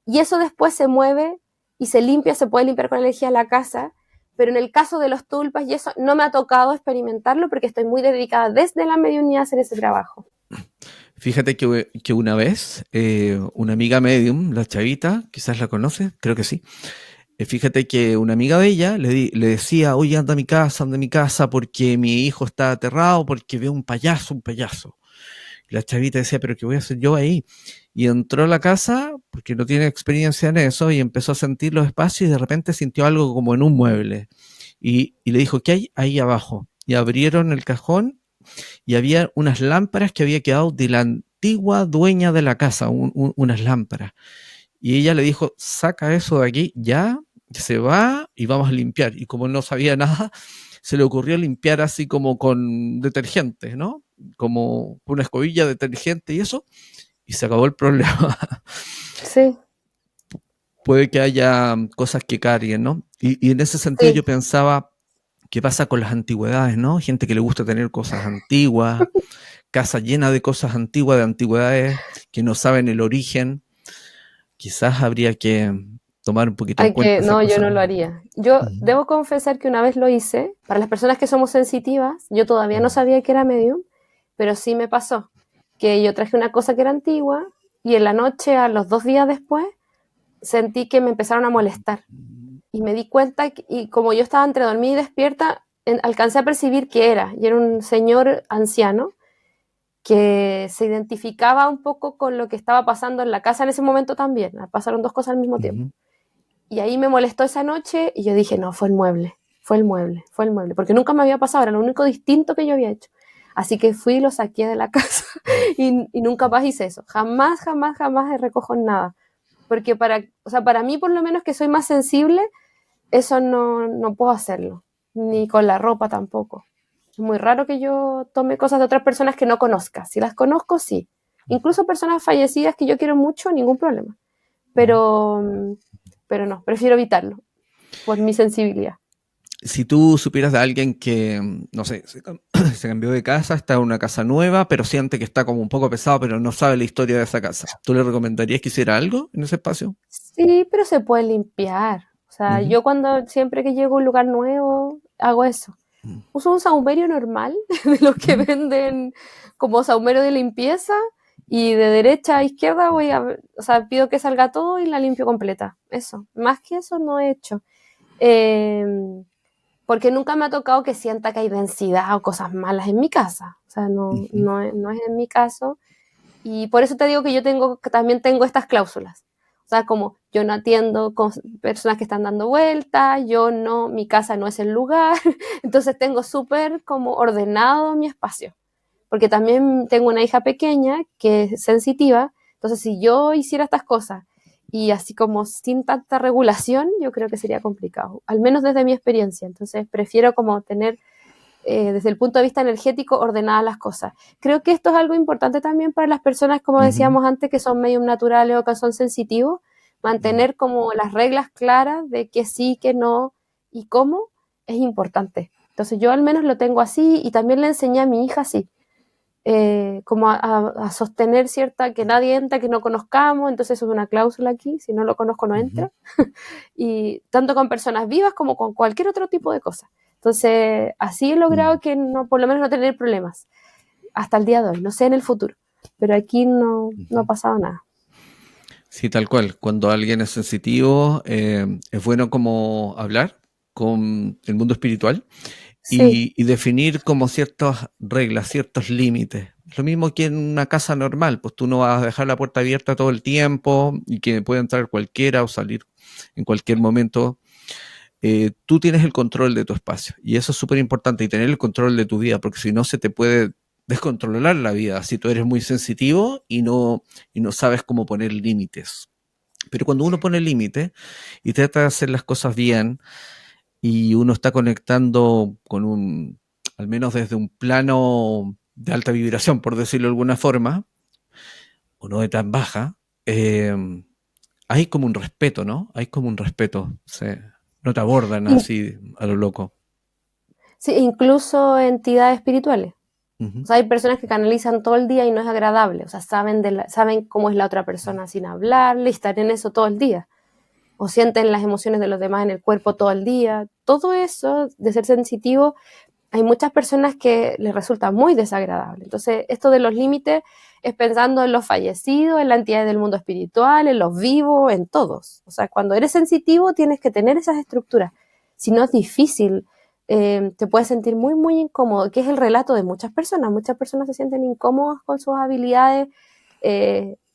Y eso después se mueve y se limpia, se puede limpiar con energía la casa. Pero en el caso de los tulpas y eso, no me ha tocado experimentarlo porque estoy muy dedicada desde la mediunidad a hacer ese trabajo. Fíjate que una vez una amiga medium, la Chavita, quizás la conoce, creo que sí. Fíjate que una amiga de ella le decía, oye, anda a mi casa porque mi hijo está aterrado porque ve un payaso, un payaso. Y la Chavita decía, pero ¿qué voy a hacer yo ahí? Y entró a la casa porque no tiene experiencia en eso y empezó a sentir los espacios y de repente sintió algo como en un mueble. Y le dijo, ¿qué hay ahí abajo? Y abrieron el cajón y había unas lámparas que había quedado de la antigua dueña de la casa, unas lámparas. Y ella le dijo, saca eso de aquí, ya, se va y vamos a limpiar. Y como no sabía nada, se le ocurrió limpiar así como con detergente, ¿no? Como una escobilla de detergente y eso, y se acabó el problema. Sí, Puede que haya cosas que carguen, ¿no? Y en ese sentido sí. yo pensaba, ¿qué pasa con las antigüedades, no? Gente que le gusta tener cosas antiguas, casa llena de cosas antiguas, de antigüedades, que no saben el origen. Quizás habría que tomar un poquito en Hay cuenta que, esa no, yo cosa. no lo haría. Yo Ujú, debo confesar que una vez lo hice. Para las personas que somos sensitivas, yo todavía no ujú. sabía que era medium, pero sí me pasó que yo traje una cosa que era antigua y en la noche, a los 2 días después, sentí que me empezaron a molestar y me di cuenta y como yo estaba entre dormida y despierta, alcancé a percibir que era y era un señor anciano que se identificaba un poco con lo que estaba pasando en la casa en ese momento también. Pasaron dos cosas al mismo tiempo. Ujú. Y ahí me molestó esa noche y yo dije, no, fue el mueble, porque nunca me había pasado, era lo único distinto que yo había hecho. Así que fui y lo saqué de la casa y nunca más hice eso. Jamás, jamás, jamás recojo nada. Porque para mí, por lo menos que soy más sensible, eso no puedo hacerlo. Ni con la ropa tampoco. Es muy raro que yo tome cosas de otras personas que no conozca. Si las conozco, sí. Incluso personas fallecidas que yo quiero mucho, ningún problema. Pero no, prefiero evitarlo por mi sensibilidad. Si tú supieras de alguien que, no sé, se cambió de casa, está en una casa nueva, pero siente que está como un poco pesado, pero no sabe la historia de esa casa, ¿tú le recomendarías que hiciera algo en ese espacio? Sí, pero se puede limpiar. O sea, Ujú. yo siempre que llego a un lugar nuevo, hago eso. Uso un saumerio normal, de los que Ujú. venden como saumerio de limpieza, y de derecha a izquierda o sea, pido que salga todo y la limpio completa. Eso. Más que eso no he hecho. Eh, Porque nunca me ha tocado que sienta que hay densidad o cosas malas en mi casa. O sea, Ujú. no es en mi caso. Y por eso te digo que también tengo estas cláusulas. O sea, como yo no atiendo con personas que están dando vueltas, mi casa no es el lugar. Entonces tengo súper como ordenado mi espacio. Porque también tengo una hija pequeña que es sensitiva. Entonces, si yo hiciera estas cosas y así como sin tanta regulación, yo creo que sería complicado, al menos desde mi experiencia. Entonces, prefiero como tener, desde el punto de vista energético, ordenadas las cosas. Creo que esto es algo importante también para las personas, como Ujú. decíamos antes, que son medium naturales o que son sensitivos, mantener como las reglas claras de qué sí, qué no y cómo es importante. Entonces, yo al menos lo tengo así y también le enseñé a mi hija así. Como a sostener cierta, que nadie entra que no conozcamos, entonces eso es una cláusula aquí, si no lo conozco no Ujú. entra, y tanto con personas vivas como con cualquier otro tipo de cosas. Entonces, así he Mm. logrado que no, por lo menos no tener problemas, hasta el día de hoy, no sé en el futuro, pero aquí no ha Ujú. pasado nada. Sí, tal cual. Cuando alguien es sensitivo, es bueno como hablar con el mundo espiritual Sí, y definir como ciertas reglas, ciertos límites. Lo mismo que en una casa normal, pues tú no vas a dejar la puerta abierta todo el tiempo y que pueda entrar cualquiera o salir en cualquier momento. Tú tienes el control de tu espacio y eso es súper importante y tener el control de tu vida, porque si no se te puede descontrolar la vida si tú eres muy sensitivo y no sabes cómo poner límites. Pero cuando uno pone límites y trata de hacer las cosas bien y uno está conectando con al menos desde un plano de alta vibración, por decirlo de alguna forma, o no de tan baja, eh, hay como un respeto, ¿no? Hay como un respeto. No te abordan In- así a lo loco. sí, incluso entidades espirituales. O Ujú. sea, hay personas que canalizan todo el día y no es agradable, o sea, saben cómo es la otra persona sin hablarle y estar en eso todo el día. O sienten las emociones de los demás en el cuerpo todo el día. Todo eso de ser sensitivo, hay muchas personas que les resulta muy desagradable. Entonces, esto de los límites es pensando en los fallecidos, en la entidad del mundo espiritual, en los vivos, en todos. O sea, cuando eres sensitivo tienes que tener esas estructuras. Si no es difícil, te puedes sentir muy, muy incómodo, que es el relato de muchas personas. Muchas personas se sienten incómodas con sus habilidades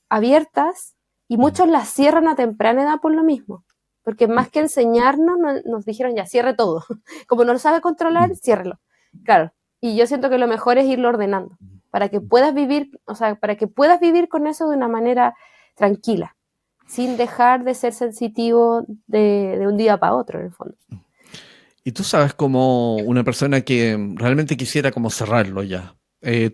abiertas y muchos las cierran a temprana edad por lo mismo. Porque más que enseñarnos, nos dijeron ya, cierre todo. Como no lo sabe controlar, ciérrelo. Claro. Y yo siento que lo mejor es irlo ordenando para que puedas vivir, o sea, para que puedas vivir con eso de una manera tranquila, sin dejar de ser sensitivo de un día para otro, en el fondo. Y tú sabes como una persona que realmente quisiera como cerrarlo ya.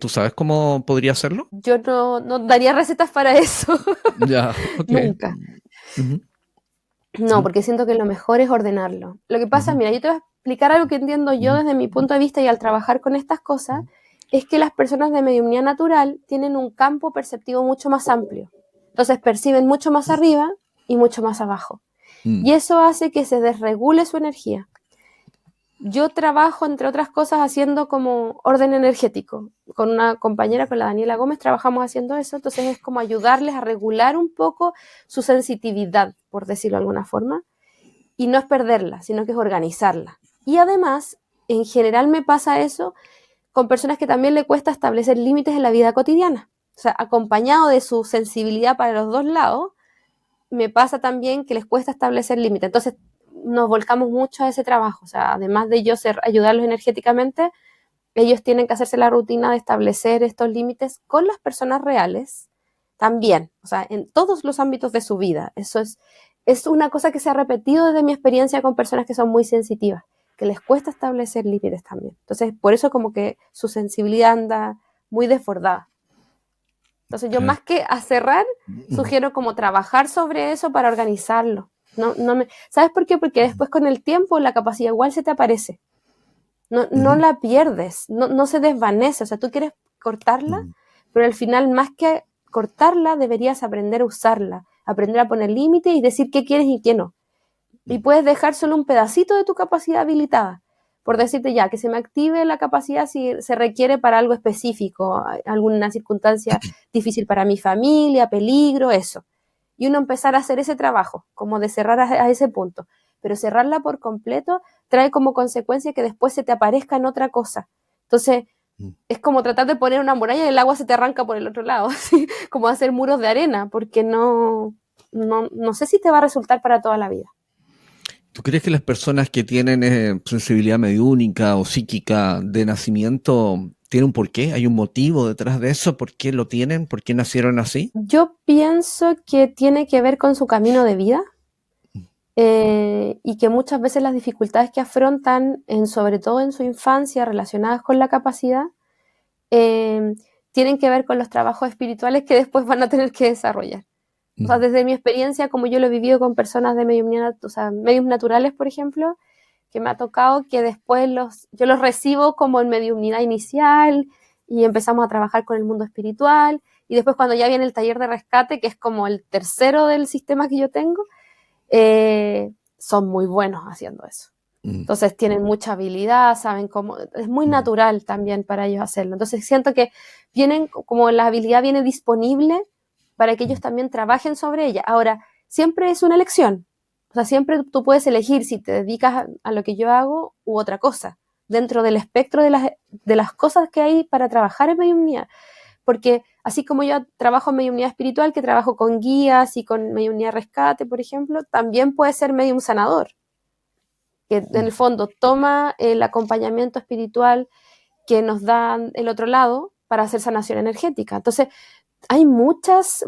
¿Tú sabes cómo podría hacerlo? Yo no daría recetas para eso, Ya, ok. nunca. Ujú. No, porque siento que lo mejor es ordenarlo. Lo que pasa, Ujú. mira, yo te voy a explicar algo que entiendo yo Ujú. desde mi punto de vista y al trabajar con estas cosas, es que las personas de mediunidad natural tienen un campo perceptivo mucho más amplio. Entonces perciben mucho más arriba y mucho más abajo. Mm. Y eso hace que se desregule su energía. Yo trabajo, entre otras cosas, haciendo como orden energético. Con una compañera, con la Daniela Gómez, trabajamos haciendo eso. Entonces es como ayudarles a regular un poco su sensitividad, por decirlo de alguna forma. Y no es perderla, sino que es organizarla. Y además, en general me pasa eso con personas que también le cuesta establecer límites en la vida cotidiana. O sea, acompañado de su sensibilidad para los dos lados, me pasa también que les cuesta establecer límites. Entonces, nos volcamos mucho a ese trabajo. O sea, además de yo ayudarlos energéticamente, ellos tienen que hacerse la rutina de establecer estos límites con las personas reales también, o sea, en todos los ámbitos de su vida. Eso es una cosa que se ha repetido desde mi experiencia con personas que son muy sensitivas, que les cuesta establecer límites también. Entonces, por eso como que su sensibilidad anda muy desbordada. Entonces, yo más que a cerrar, sugiero como trabajar sobre eso para organizarlo. ¿Sabes por qué? Porque después con el tiempo la capacidad igual se te aparece. No la pierdes, no se desvanece. O sea, tú quieres cortarla, pero al final, más que cortarla, deberías aprender a usarla, aprender a poner límites y decir qué quieres y qué no. Y puedes dejar solo un pedacito de tu capacidad habilitada, por decirte ya, que se me active la capacidad si se requiere para algo específico, alguna circunstancia difícil para mi familia, peligro, eso. Y uno empezar a hacer ese trabajo, como de cerrar a ese punto. Pero cerrarla por completo trae como consecuencia que después se te aparezca en otra cosa. Entonces, es como tratar de poner una muralla y el agua se te arranca por el otro lado, ¿sí? Como hacer muros de arena, porque no sé si te va a resultar para toda la vida. ¿Tú crees que las personas que tienen sensibilidad mediúnica o psíquica de nacimiento tienen un porqué? ¿Hay un motivo detrás de eso? ¿Por qué lo tienen? ¿Por qué nacieron así? Yo pienso que tiene que ver con su camino de vida y que muchas veces las dificultades que afrontan, sobre todo en su infancia, relacionadas con la capacidad, tienen que ver con los trabajos espirituales que después van a tener que desarrollar. O sea, desde mi experiencia, como yo lo he vivido con personas de mediumnidad, o sea, medios naturales, por ejemplo, que me ha tocado que después yo los recibo como en mediumnidad inicial y empezamos a trabajar con el mundo espiritual y después cuando ya viene el taller de rescate, que es como el tercero del sistema que yo tengo, son muy buenos haciendo eso. Entonces tienen mucha habilidad, saben cómo, es muy natural también para ellos hacerlo. Entonces siento que vienen, como la habilidad viene disponible para que ellos también trabajen sobre ella. Ahora, siempre es una elección. O sea, siempre tú puedes elegir si te dedicas a lo que yo hago u otra cosa, dentro del espectro de las cosas que hay para trabajar en mediumnidad. Porque así como yo trabajo en mediumnidad espiritual, que trabajo con guías y con mediumnidad rescate, por ejemplo, también puede ser medium sanador, que en el fondo toma el acompañamiento espiritual que nos da el otro lado para hacer sanación energética. Entonces, hay muchas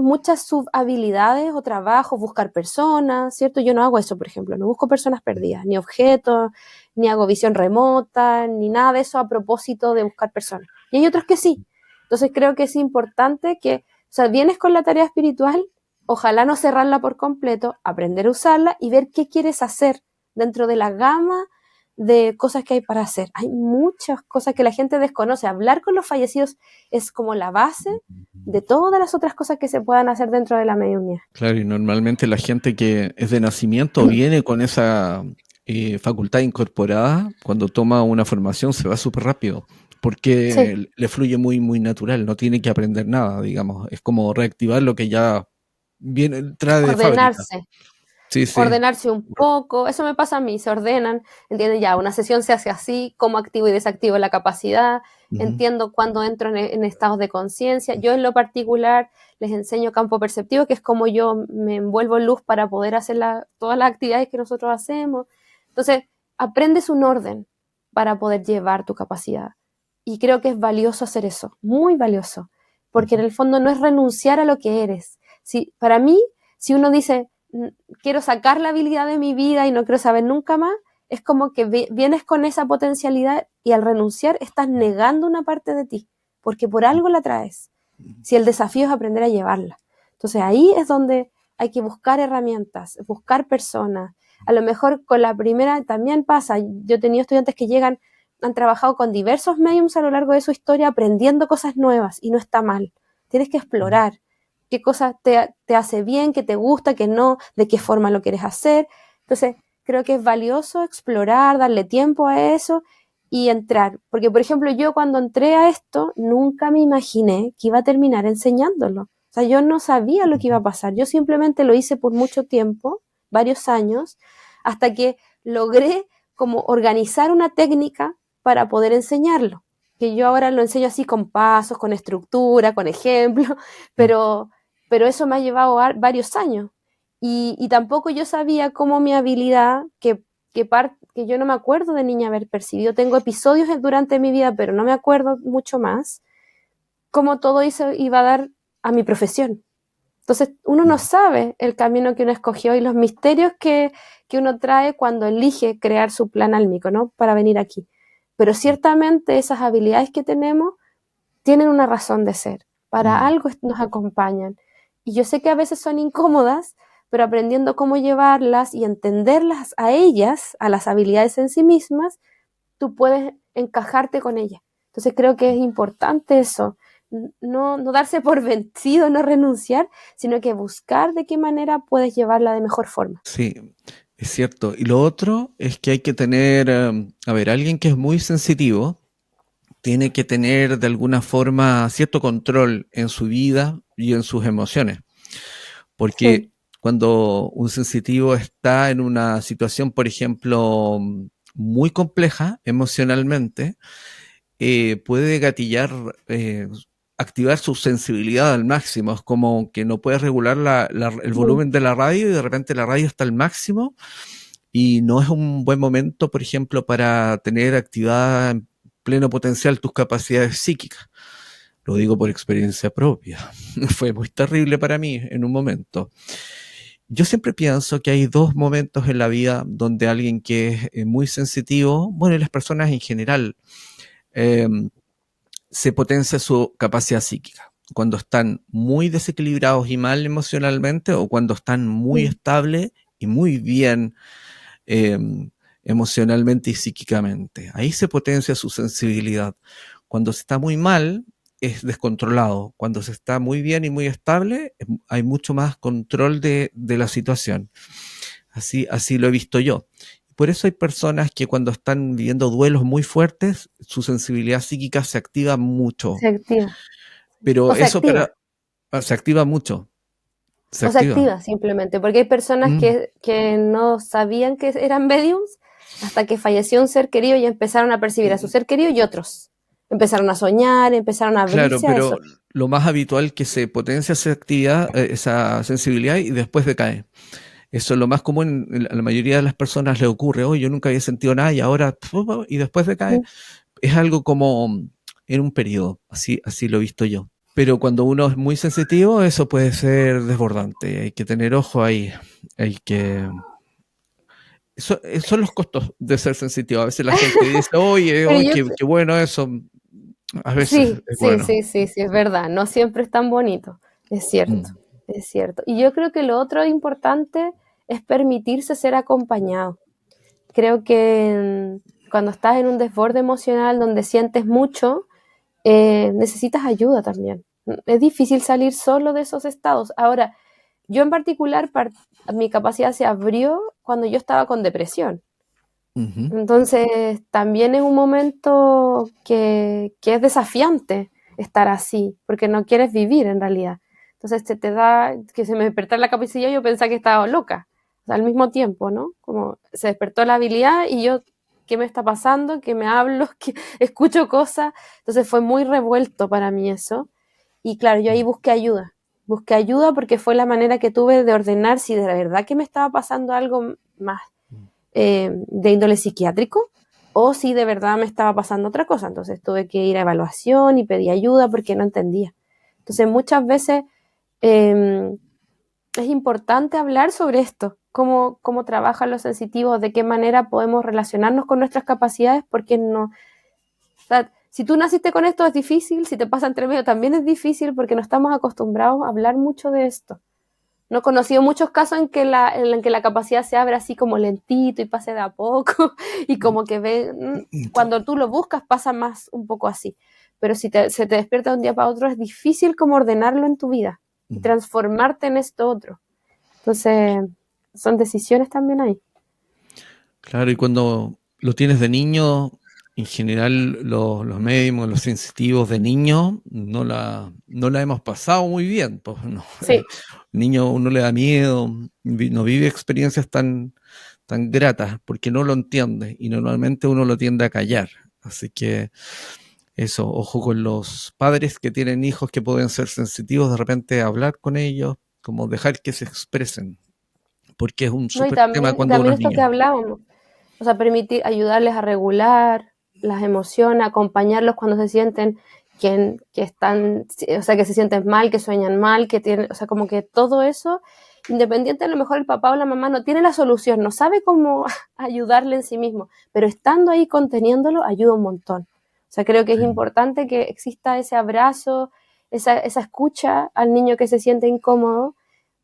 subhabilidades o trabajos, buscar personas, ¿cierto? Yo no hago eso, por ejemplo, no busco personas perdidas, ni objetos, ni hago visión remota, ni nada de eso a propósito de buscar personas. Y hay otros que sí. Entonces creo que es importante que, o sea, vienes con la tarea espiritual, ojalá no cerrarla por completo, aprender a usarla y ver qué quieres hacer dentro de la gama de cosas que hay para hacer. Hay muchas cosas que la gente desconoce. Hablar con los fallecidos es como la base de todas las otras cosas que se puedan hacer dentro de la mediunidad. Claro, y normalmente la gente que es de nacimiento viene con esa facultad incorporada, cuando toma una formación se va súper rápido, porque Sí. le fluye muy, muy natural, no tiene que aprender nada, digamos, es como reactivar lo que ya viene, trae de fábrica. Ordenarse. Sí, sí. Ordenarse un poco, eso me pasa a mí, se ordenan, entienden ya, una sesión se hace así, cómo activo y desactivo la capacidad, entiendo cuándo entro en estados de conciencia, yo en lo particular les enseño campo perceptivo, que es como yo me envuelvo en luz para poder hacer todas las actividades que nosotros hacemos, entonces aprendes un orden para poder llevar tu capacidad, y creo que es valioso hacer eso, muy valioso, porque en el fondo no es renunciar a lo que eres, para mí, si uno dice, quiero sacar la habilidad de mi vida y no quiero saber nunca más, es como que vienes con esa potencialidad y al renunciar estás negando una parte de ti, porque por algo la traes. Si el desafío es aprender a llevarla. Entonces ahí es donde hay que buscar herramientas, buscar personas. A lo mejor con la primera también pasa. Yo he tenido estudiantes que llegan, han trabajado con diversos mediums a lo largo de su historia aprendiendo cosas nuevas y no está mal. Tienes que explorar qué cosas te hace bien, qué te gusta, qué no, de qué forma lo quieres hacer. Entonces, creo que es valioso explorar, darle tiempo a eso y entrar. Porque, por ejemplo, yo cuando entré a esto, nunca me imaginé que iba a terminar enseñándolo. O sea, yo no sabía lo que iba a pasar. Yo simplemente lo hice por mucho tiempo, varios años, hasta que logré como organizar una técnica para poder enseñarlo. que yo ahora lo enseño así con pasos, con estructura, con ejemplo, pero, pero eso me ha llevado varios años. Y tampoco yo sabía cómo mi habilidad, que yo no me acuerdo de niña haber percibido, tengo episodios durante mi vida, pero no me acuerdo mucho más, cómo todo eso iba a dar a mi profesión. Entonces, uno no sabe el camino que uno escogió y los misterios que uno trae cuando elige crear su plan álmico, ¿no? Para venir aquí. Pero ciertamente esas habilidades que tenemos tienen una razón de ser. Para algo nos acompañan. Y yo sé que a veces son incómodas, pero aprendiendo cómo llevarlas y entenderlas a ellas, a las habilidades en sí mismas, tú puedes encajarte con ellas. Entonces creo que es importante eso, no darse por vencido, no renunciar, sino que buscar de qué manera puedes llevarla de mejor forma. Sí, es cierto. Y lo otro es que hay que tener, a ver, alguien que es muy sensitivo tiene que tener de alguna forma cierto control en su vida y en sus emociones. Porque Sí, cuando un sensitivo está en una situación, por ejemplo, muy compleja emocionalmente, puede gatillar, activar su sensibilidad al máximo. Es como que no puede regular el volumen de la radio y de repente la radio está al máximo y no es un buen momento, por ejemplo, para tener activada en pleno potencial tus capacidades psíquicas. Lo digo por experiencia propia. Fue muy terrible para mí en un momento. Yo siempre pienso que hay dos momentos en la vida donde alguien que es muy sensitivo, bueno, y las personas en general, eh, se potencia su capacidad psíquica. Cuando están muy desequilibrados y mal emocionalmente o cuando están muy sí, estables y muy bien eh, emocionalmente y psíquicamente. Ahí se potencia su sensibilidad. Cuando se está muy mal, es descontrolado. Cuando se está muy bien y muy estable, hay mucho más control de la situación. Así lo he visto yo. Por eso hay personas que cuando están viviendo duelos muy fuertes, su sensibilidad psíquica se activa mucho. se activa. Pero O se eso activa, se activa mucho. Se o se activa. activa simplemente, porque hay personas Mm. que no sabían que eran mediums hasta que falleció un ser querido y empezaron a percibir a su ser querido y otros. Empezaron a soñar, empezaron a Claro, abrirse a eso. pero lo más habitual que se potencia esa actividad, esa sensibilidad y después decae. Eso es lo más común, a la mayoría de las personas le ocurre, oh, yo nunca había sentido nada y ahora, y después decae. Es algo como en un periodo, así lo he visto yo. Pero cuando uno es muy sensitivo, eso puede ser desbordante. Hay que tener ojo ahí. Hay que... son los costos de ser sensitivo. A veces la gente dice, oye, Pero oye, yo, qué bueno eso. A veces sí, es sí, bueno. sí, sí, sí, es verdad. No siempre es tan bonito. Es cierto, Mm. es cierto. Y yo creo que lo otro importante es permitirse ser acompañado. Creo que cuando estás en un desborde emocional donde sientes mucho, necesitas ayuda también. Es difícil salir solo de esos estados. Ahora, yo en particular, mi capacidad se abrió cuando yo estaba con depresión. Ujú. Entonces, también es un momento que es desafiante estar así, porque no quieres vivir en realidad. Entonces, te da, que se me despertara la capacidad, yo pensaba que estaba loca, o sea, al mismo tiempo, ¿no? Como se despertó la habilidad y yo, ¿qué me está pasando? ¿Qué me hablo? ¿Qué escucho cosas? Entonces, fue muy revuelto para mí eso. Y claro, yo ahí busqué ayuda. Busqué ayuda porque fue la manera que tuve de ordenar si de verdad que me estaba pasando algo más de índole psiquiátrico o si de verdad me estaba pasando otra cosa. Entonces tuve que ir a evaluación y pedí ayuda porque no entendía. Entonces muchas veces eh, es importante hablar sobre esto, cómo trabajan los sensitivos, de qué manera podemos relacionarnos con nuestras capacidades, porque no... O sea, si tú naciste con esto es difícil, si te pasa entre medio también es difícil porque no estamos acostumbrados a hablar mucho de esto. No he conocido muchos casos en que la capacidad se abre así como lentito y pase de a poco y como que cuando tú lo buscas pasa más un poco así. Pero si se te despierta de un día para otro es difícil como ordenarlo en tu vida y transformarte en esto otro. Entonces, son decisiones también ahí. Claro, y cuando lo tienes de niño, en general los médicos, los sensitivos de niño, no la hemos pasado muy bien. Pues, no. Sí, Niño uno le da miedo, no vive experiencias tan gratas porque no lo entiende y normalmente uno lo tiende a callar. Así que Eso, ojo con los padres que tienen hijos que pueden ser sensitivos, de repente hablar con ellos, como dejar que se expresen, porque es un ¿No? Y súper tema también, cuando uno también es esto que niño. hablábamos, o sea, permitir ayudarles a regular las emociones, acompañarlos cuando se sienten que están, o sea, que se sienten mal, que sueñan mal, que tienen, o sea, como que todo eso, independiente, a lo mejor el papá o la mamá no tiene la solución, no sabe cómo ayudarle en sí mismo, pero estando ahí conteniéndolo ayuda un montón. O sea, creo que es Sí. importante que exista ese abrazo, esa escucha al niño que se siente incómodo,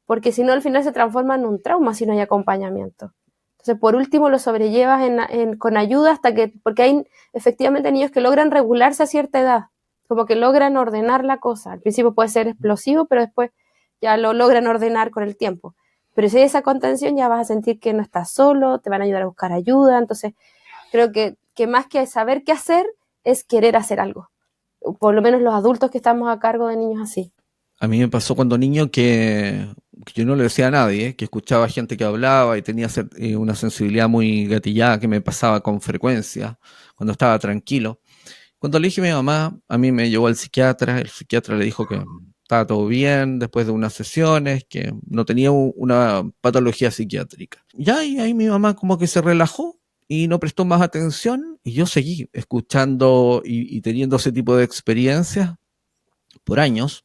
porque si no al final se transforma en un trauma si no hay acompañamiento. Entonces, por último, lo sobrellevas con ayuda hasta que, porque hay efectivamente niños que logran regularse a cierta edad, como que logran ordenar la cosa. Al principio puede ser explosivo, pero después ya lo logran ordenar con el tiempo. Pero si hay esa contención, ya vas a sentir que no estás solo, te van a ayudar a buscar ayuda. Entonces, creo que más que saber qué hacer, es querer hacer algo. Por lo menos los adultos que estamos a cargo de niños así. A mí me pasó cuando niño que yo no le decía a nadie, que escuchaba gente que hablaba y tenía una sensibilidad muy gatillada que me pasaba con frecuencia cuando estaba tranquilo. Cuando le dije a mi mamá, a mí me llevó al psiquiatra, el psiquiatra le dijo que estaba todo bien después de unas sesiones, que no tenía una patología psiquiátrica. Ya, y ahí mi mamá como que se relajó y no prestó más atención y yo seguí escuchando y teniendo ese tipo de experiencias por años.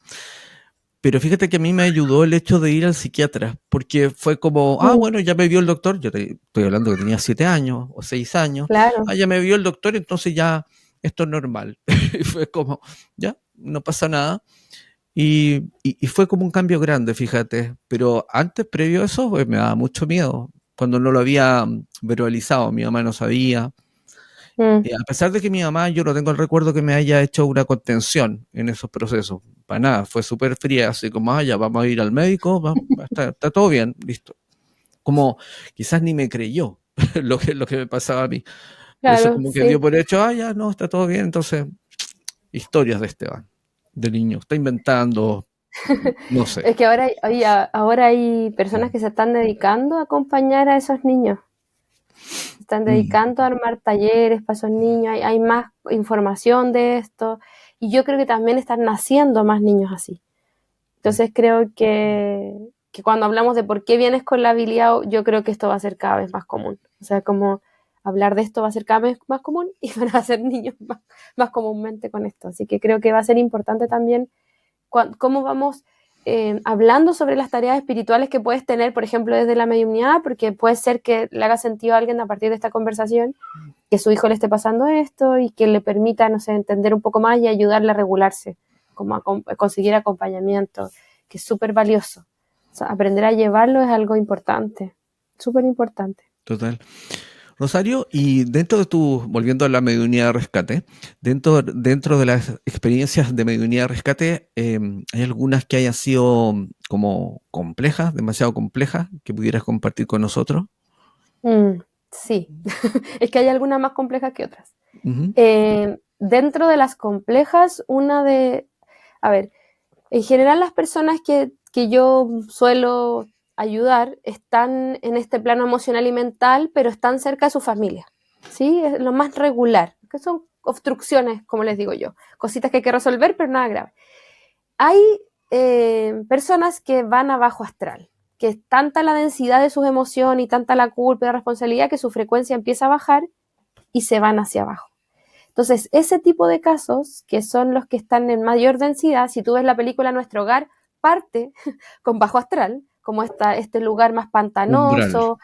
Pero fíjate que a mí me ayudó el hecho de ir al psiquiatra, porque fue como, Mm, bueno, ya me vio el doctor, estoy hablando que tenía 7 años o 6 años, claro. ya me vio el doctor, entonces ya esto es normal. Y fue como, ya, no pasa nada. Y fue como un cambio grande, fíjate, pero antes, previo a eso, pues, me daba mucho miedo, cuando no lo había verbalizado, mi mamá no sabía. Mm. A pesar de que mi mamá, yo no tengo el recuerdo que me haya hecho una contención en esos procesos, para nada, fue súper fría, así como, ya vamos a ir al médico, está todo bien, listo. Como quizás ni me creyó lo que me pasaba a mí. Por eso Claro, como que dio sí. por hecho, ya no, está todo bien. Entonces, historias de Esteban, de niño, está inventando, no sé. Es que ahora hay personas que se están dedicando a acompañar a esos niños. Se están Mm, dedicando a armar talleres para esos niños. Hay más información de esto. Y yo creo que también están naciendo más niños así. Entonces creo que cuando hablamos de por qué vienes con la habilidad, yo creo que esto va a ser cada vez más común. O sea, como hablar de esto va a ser cada vez más común y van a ser niños más comúnmente con esto. Así que creo que va a ser importante también cómo vamos hablando sobre las tareas espirituales que puedes tener, por ejemplo, desde la mediunidad, porque puede ser que le haga sentido a alguien a partir de esta conversación, que su hijo le esté pasando esto y que le permita, no sé, entender un poco más y ayudarle a regularse, como a conseguir acompañamiento, que es súper valioso. O sea, aprender a llevarlo es algo importante, súper importante. total. Rosario, y volviendo a la mediunidad de rescate, dentro de las experiencias de mediunidad de rescate, ¿hay algunas que hayan sido como complejas, demasiado complejas, que pudieras compartir con nosotros? Sí, es que hay algunas más complejas que otras. Ujú. Dentro de las complejas, a ver, en general las personas que yo suelo ayudar están en este plano emocional y mental, pero están cerca de su familia, ¿sí? Es lo más regular, que son obstrucciones, como les digo yo, cositas que hay que resolver, pero nada grave. Hay personas que van a bajo astral, que es tanta la densidad de sus emociones y tanta la culpa y la responsabilidad que su frecuencia empieza a bajar y se van hacia abajo. Entonces, ese tipo de casos, que son los que están en mayor densidad, si tú ves la película Nuestro Hogar, parte con bajo astral, como este lugar más Umbral. pantanoso,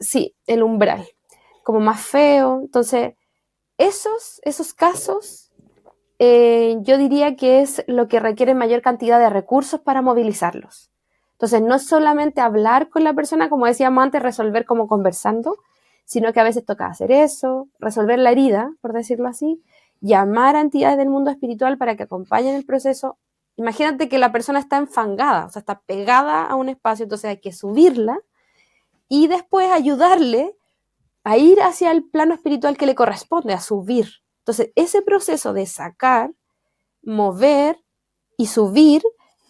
sí, el umbral, como más feo. Entonces, esos casos, yo diría que es lo que requiere mayor cantidad de recursos para movilizarlos. Entonces, no es solamente hablar con la persona, como decíamos antes, resolver como conversando, sino que a veces toca hacer eso, resolver la herida, por decirlo así, llamar a entidades del mundo espiritual para que acompañen el proceso. Imagínate que la persona está enfangada, o sea, está pegada a un espacio, entonces hay que subirla y después ayudarle a ir hacia el plano espiritual que le corresponde, a subir. Entonces, ese proceso de sacar, mover y subir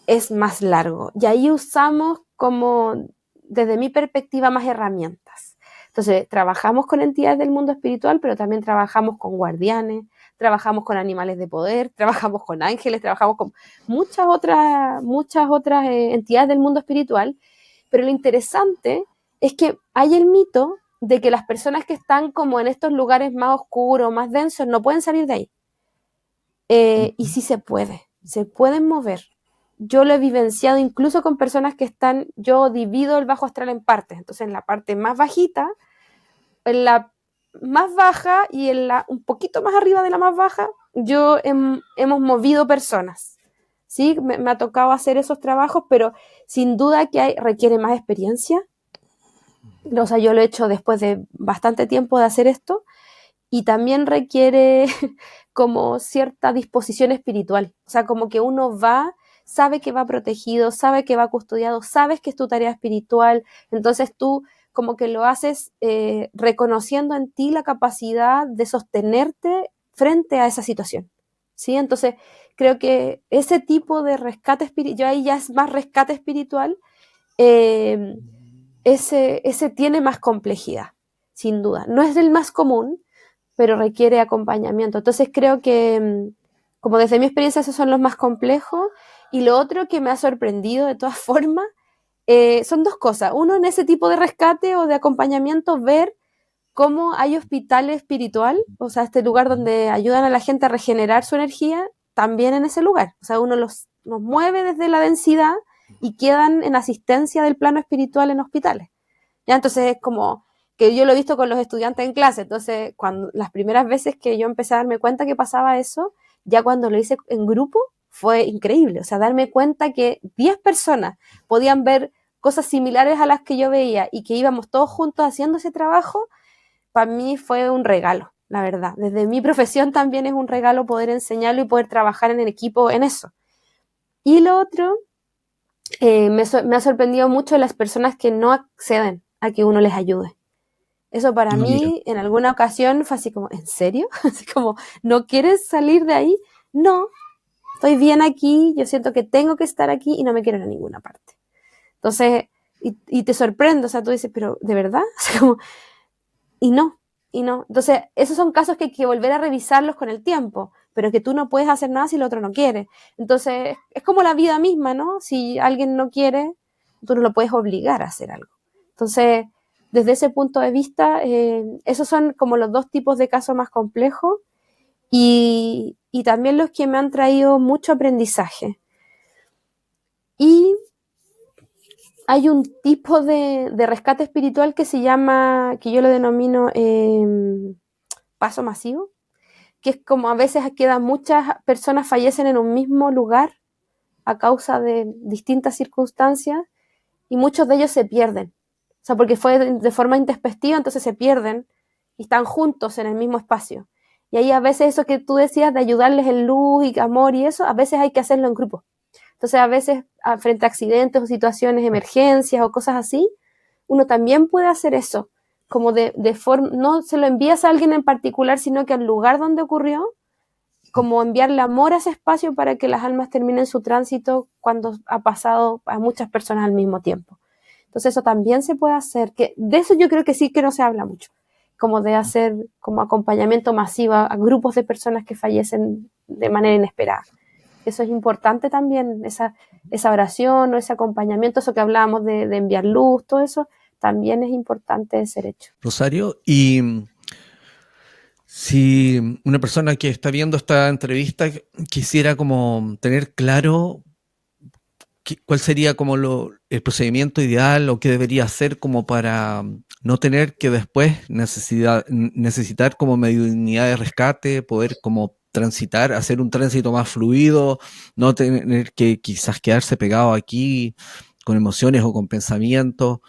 es más largo. Y ahí usamos como, desde mi perspectiva, más herramientas. Entonces, trabajamos con entidades del mundo espiritual, pero también trabajamos con guardianes, trabajamos con animales de poder, trabajamos con ángeles, trabajamos con muchas otras entidades del mundo espiritual, pero lo interesante es que hay el mito de que las personas que están como en estos lugares más oscuros, más densos, no pueden salir de ahí. Y sí se pueden mover. Yo lo he vivenciado incluso con personas que están, yo divido el bajo astral en partes, entonces en la parte más bajita, en la más baja y en la un poquito más arriba de la más baja, hemos movido personas, ¿sí? Me ha tocado hacer esos trabajos, pero sin duda que requiere más experiencia. O sea, yo lo he hecho después de bastante tiempo de hacer esto, y también requiere como cierta disposición espiritual, o sea, como que uno sabe que va protegido, sabe que va custodiado, sabes que es tu tarea espiritual, entonces tú como que lo haces reconociendo en ti la capacidad de sostenerte frente a esa situación, ¿sí? Entonces creo que ese tipo de rescate espiritual, yo ahí ya es más rescate espiritual, ese tiene más complejidad, sin duda. No es el más común, pero requiere acompañamiento. Entonces creo que, como desde mi experiencia, esos son los más complejos. Y lo otro que me ha sorprendido de todas formas, son dos cosas. Uno, en ese tipo de rescate o de acompañamiento, ver cómo hay hospital espiritual, o sea, este lugar donde ayudan a la gente a regenerar su energía, también en ese lugar. O sea, uno los mueve desde la densidad y quedan en asistencia del plano espiritual en hospitales. ¿Ya? Entonces es como que yo lo he visto con los estudiantes en clase, entonces las primeras veces que yo empecé a darme cuenta que pasaba eso, ya cuando lo hice en grupo, fue increíble, o sea, darme cuenta que 10 personas podían ver cosas similares a las que yo veía y que íbamos todos juntos haciendo ese trabajo, para mí fue un regalo, la verdad. Desde mi profesión también es un regalo poder enseñarlo y poder trabajar en el equipo en eso. Y lo otro, me ha sorprendido mucho las personas que no acceden a que uno les ayude. Eso para mí, en alguna ocasión, fue así como, ¿en serio? Así como, ¿no quieres salir de ahí? No, estoy bien aquí, yo siento que tengo que estar aquí y no me quiero ir a ninguna parte. Entonces, y te sorprendo, o sea, tú dices, pero ¿de verdad? Así como, y no, y no. Entonces, esos son casos que hay que volver a revisarlos con el tiempo, pero que tú no puedes hacer nada si el otro no quiere. Entonces, es como la vida misma, ¿no? Si alguien no quiere, tú no lo puedes obligar a hacer algo. Entonces, desde ese punto de vista, esos son como los dos tipos de casos más complejos y también los que me han traído mucho aprendizaje. Y hay un tipo de rescate espiritual que se llama, que yo lo denomino paso masivo, que es como a veces muchas personas fallecen en un mismo lugar a causa de distintas circunstancias y muchos de ellos se pierden. O sea, porque fue de forma intempestiva, entonces se pierden y están juntos en el mismo espacio. Y ahí a veces eso que tú decías de ayudarles en luz y amor y eso, a veces hay que hacerlo en grupo. Entonces a veces frente a accidentes o situaciones, emergencias o cosas así, uno también puede hacer eso, como de forma, no se lo envías a alguien en particular, sino que al lugar donde ocurrió, como enviarle amor a ese espacio para que las almas terminen su tránsito cuando ha pasado a muchas personas al mismo tiempo. Entonces eso también se puede hacer, que de eso yo creo que sí que no se habla mucho, como de hacer como acompañamiento masivo a grupos de personas que fallecen de manera inesperada. Eso es importante también, esa oración o ese acompañamiento, eso que hablábamos de enviar luz, todo eso, también es importante de ser hecho. Rosario, y si una persona que está viendo esta entrevista quisiera como tener claro cuál sería como el procedimiento ideal o qué debería hacer como para no tener que después necesitar como mediunidad de rescate, poder como transitar, hacer un tránsito más fluido, no tener que quizás quedarse pegado aquí con emociones o con pensamientos.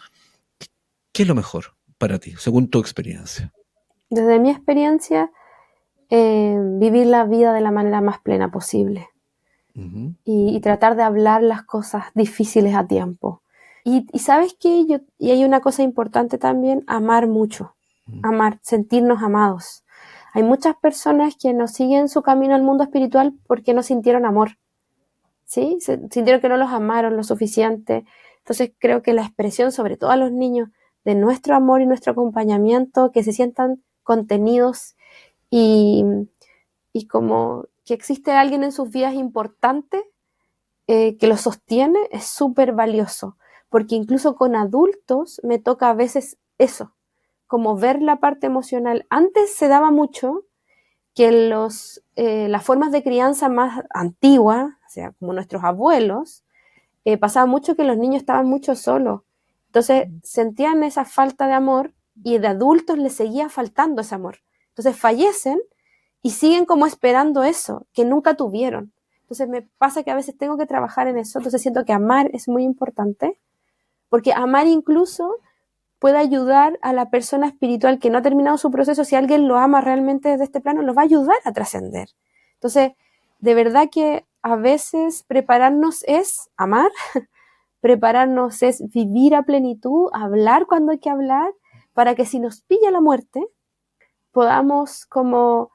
¿Qué es lo mejor para ti, según tu experiencia? Desde mi experiencia, vivir la vida de la manera más plena posible. Uh-huh. Y tratar de hablar las cosas difíciles a tiempo. Y ¿sabes qué? Y hay una cosa importante también, amar mucho, amar, sentirnos amados. Hay muchas personas que no siguen su camino al mundo espiritual porque no sintieron amor, ¿sí? Sintieron que no los amaron lo suficiente. Entonces creo que la expresión, sobre todo a los niños, de nuestro amor y nuestro acompañamiento, que se sientan contenidos y y como que existe alguien en sus vidas importante que los sostiene, es súper valioso, porque incluso con adultos me toca a veces eso, como ver la parte emocional. Antes se daba mucho que las formas de crianza más antiguas, o sea, como nuestros abuelos, pasaba mucho que los niños estaban mucho solos. Entonces sentían esa falta de amor y de adultos les seguía faltando ese amor. Entonces fallecen y siguen como esperando eso, que nunca tuvieron. Entonces me pasa que a veces tengo que trabajar en eso. Entonces siento que amar es muy importante, porque amar incluso puede ayudar a la persona espiritual que no ha terminado su proceso. Si alguien lo ama realmente desde este plano, lo va a ayudar a trascender. Entonces, de verdad que a veces prepararnos es amar, prepararnos es vivir a plenitud, hablar cuando hay que hablar, para que si nos pilla la muerte, podamos como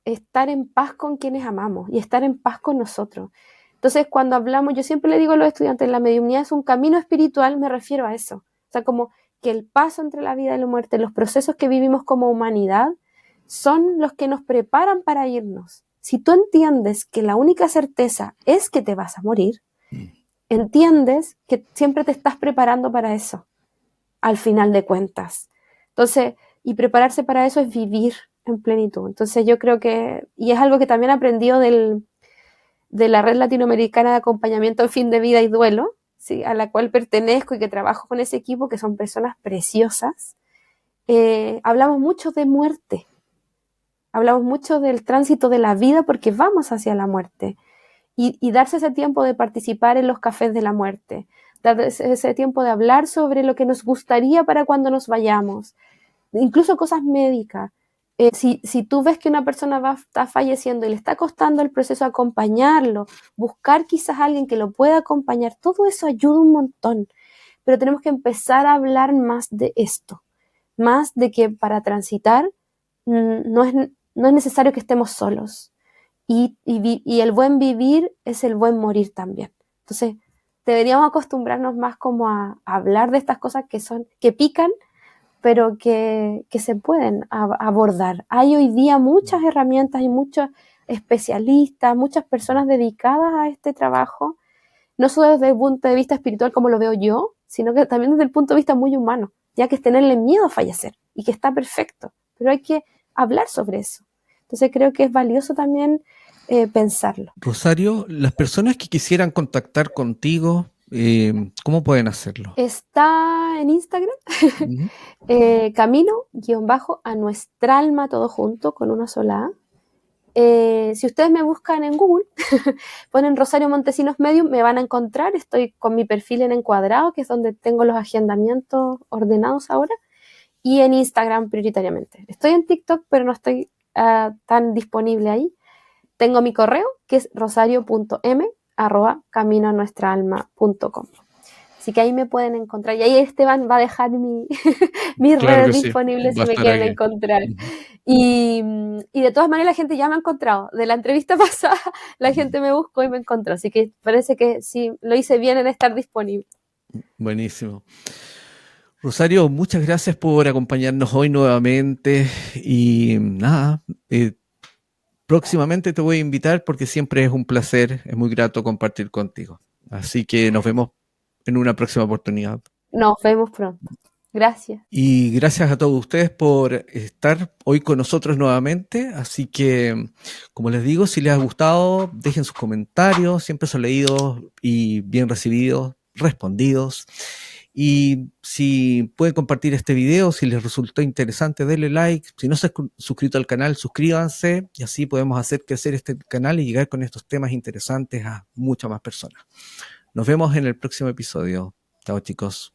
estar en paz con quienes amamos y estar en paz con nosotros. Entonces, cuando hablamos, yo siempre le digo a los estudiantes, la mediunidad es un camino espiritual, me refiero a eso. O sea, como que el paso entre la vida y la muerte, los procesos que vivimos como humanidad, son los que nos preparan para irnos. Si tú entiendes que la única certeza es que te vas a morir, entiendes que siempre te estás preparando para eso, al final de cuentas. Entonces, y prepararse para eso es vivir en plenitud. Entonces yo creo que, y es algo que también he aprendido de la Red Latinoamericana de Acompañamiento en Fin de Vida y Duelo, ¿sí? A la cual pertenezco y que trabajo con ese equipo, que son personas preciosas. Hablamos mucho de muerte, hablamos mucho del tránsito de la vida porque vamos hacia la muerte. Y darse ese tiempo de participar en los cafés de la muerte, darse ese tiempo de hablar sobre lo que nos gustaría para cuando nos vayamos, incluso cosas médicas. Si tú ves que una persona está falleciendo y le está costando el proceso acompañarlo, buscar quizás a alguien que lo pueda acompañar, todo eso ayuda un montón. Pero tenemos que empezar a hablar más de esto, más de que para transitar no es necesario que estemos solos. Y el buen vivir es el buen morir también. Entonces, deberíamos acostumbrarnos más como a hablar de estas cosas que pican, pero que se pueden abordar. Hay hoy día muchas herramientas y muchos especialistas, muchas personas dedicadas a este trabajo, no solo desde el punto de vista espiritual como lo veo yo, sino que también desde el punto de vista muy humano, ya que es tenerle miedo a fallecer y que está perfecto, pero hay que hablar sobre eso. Entonces creo que es valioso también pensarlo. Rosario, las personas que quisieran contactar contigo, ¿cómo pueden hacerlo? Está en Instagram, Ujú. camino-a nuestra alma, todo junto, con una sola A. Si ustedes me buscan en Google, ponen Rosario Montesinos Medium, me van a encontrar. Estoy con mi perfil en Encuadrado, que es donde tengo los agendamientos ordenados ahora, y en Instagram prioritariamente. Estoy en TikTok, pero no estoy tan disponible ahí. Tengo mi correo, que es rosario.m@caminoanuestraalma.com. Así que ahí me pueden encontrar. Y ahí Esteban va a dejar mis Claro que redes sí, disponibles va a si me estar quieren aquí. encontrar. Ujú. Y de todas maneras la gente ya me ha encontrado. De la entrevista pasada la gente me buscó y me encontró. Así que parece que sí, lo hice bien en estar disponible. Buenísimo. Rosario, muchas gracias por acompañarnos hoy nuevamente y nada, próximamente te voy a invitar porque siempre es un placer, es muy grato compartir contigo. Así que nos vemos en una próxima oportunidad. Nos vemos pronto. Gracias. Y gracias a todos ustedes por estar hoy con nosotros nuevamente. Así que, como les digo, si les ha gustado, dejen sus comentarios, siempre son leídos y bien recibidos, respondidos. Y si pueden compartir este video, si les resultó interesante, denle like. Si no se han suscrito al canal, suscríbanse y así podemos hacer crecer este canal y llegar con estos temas interesantes a muchas más personas. Nos vemos en el próximo episodio. Chao, chicos.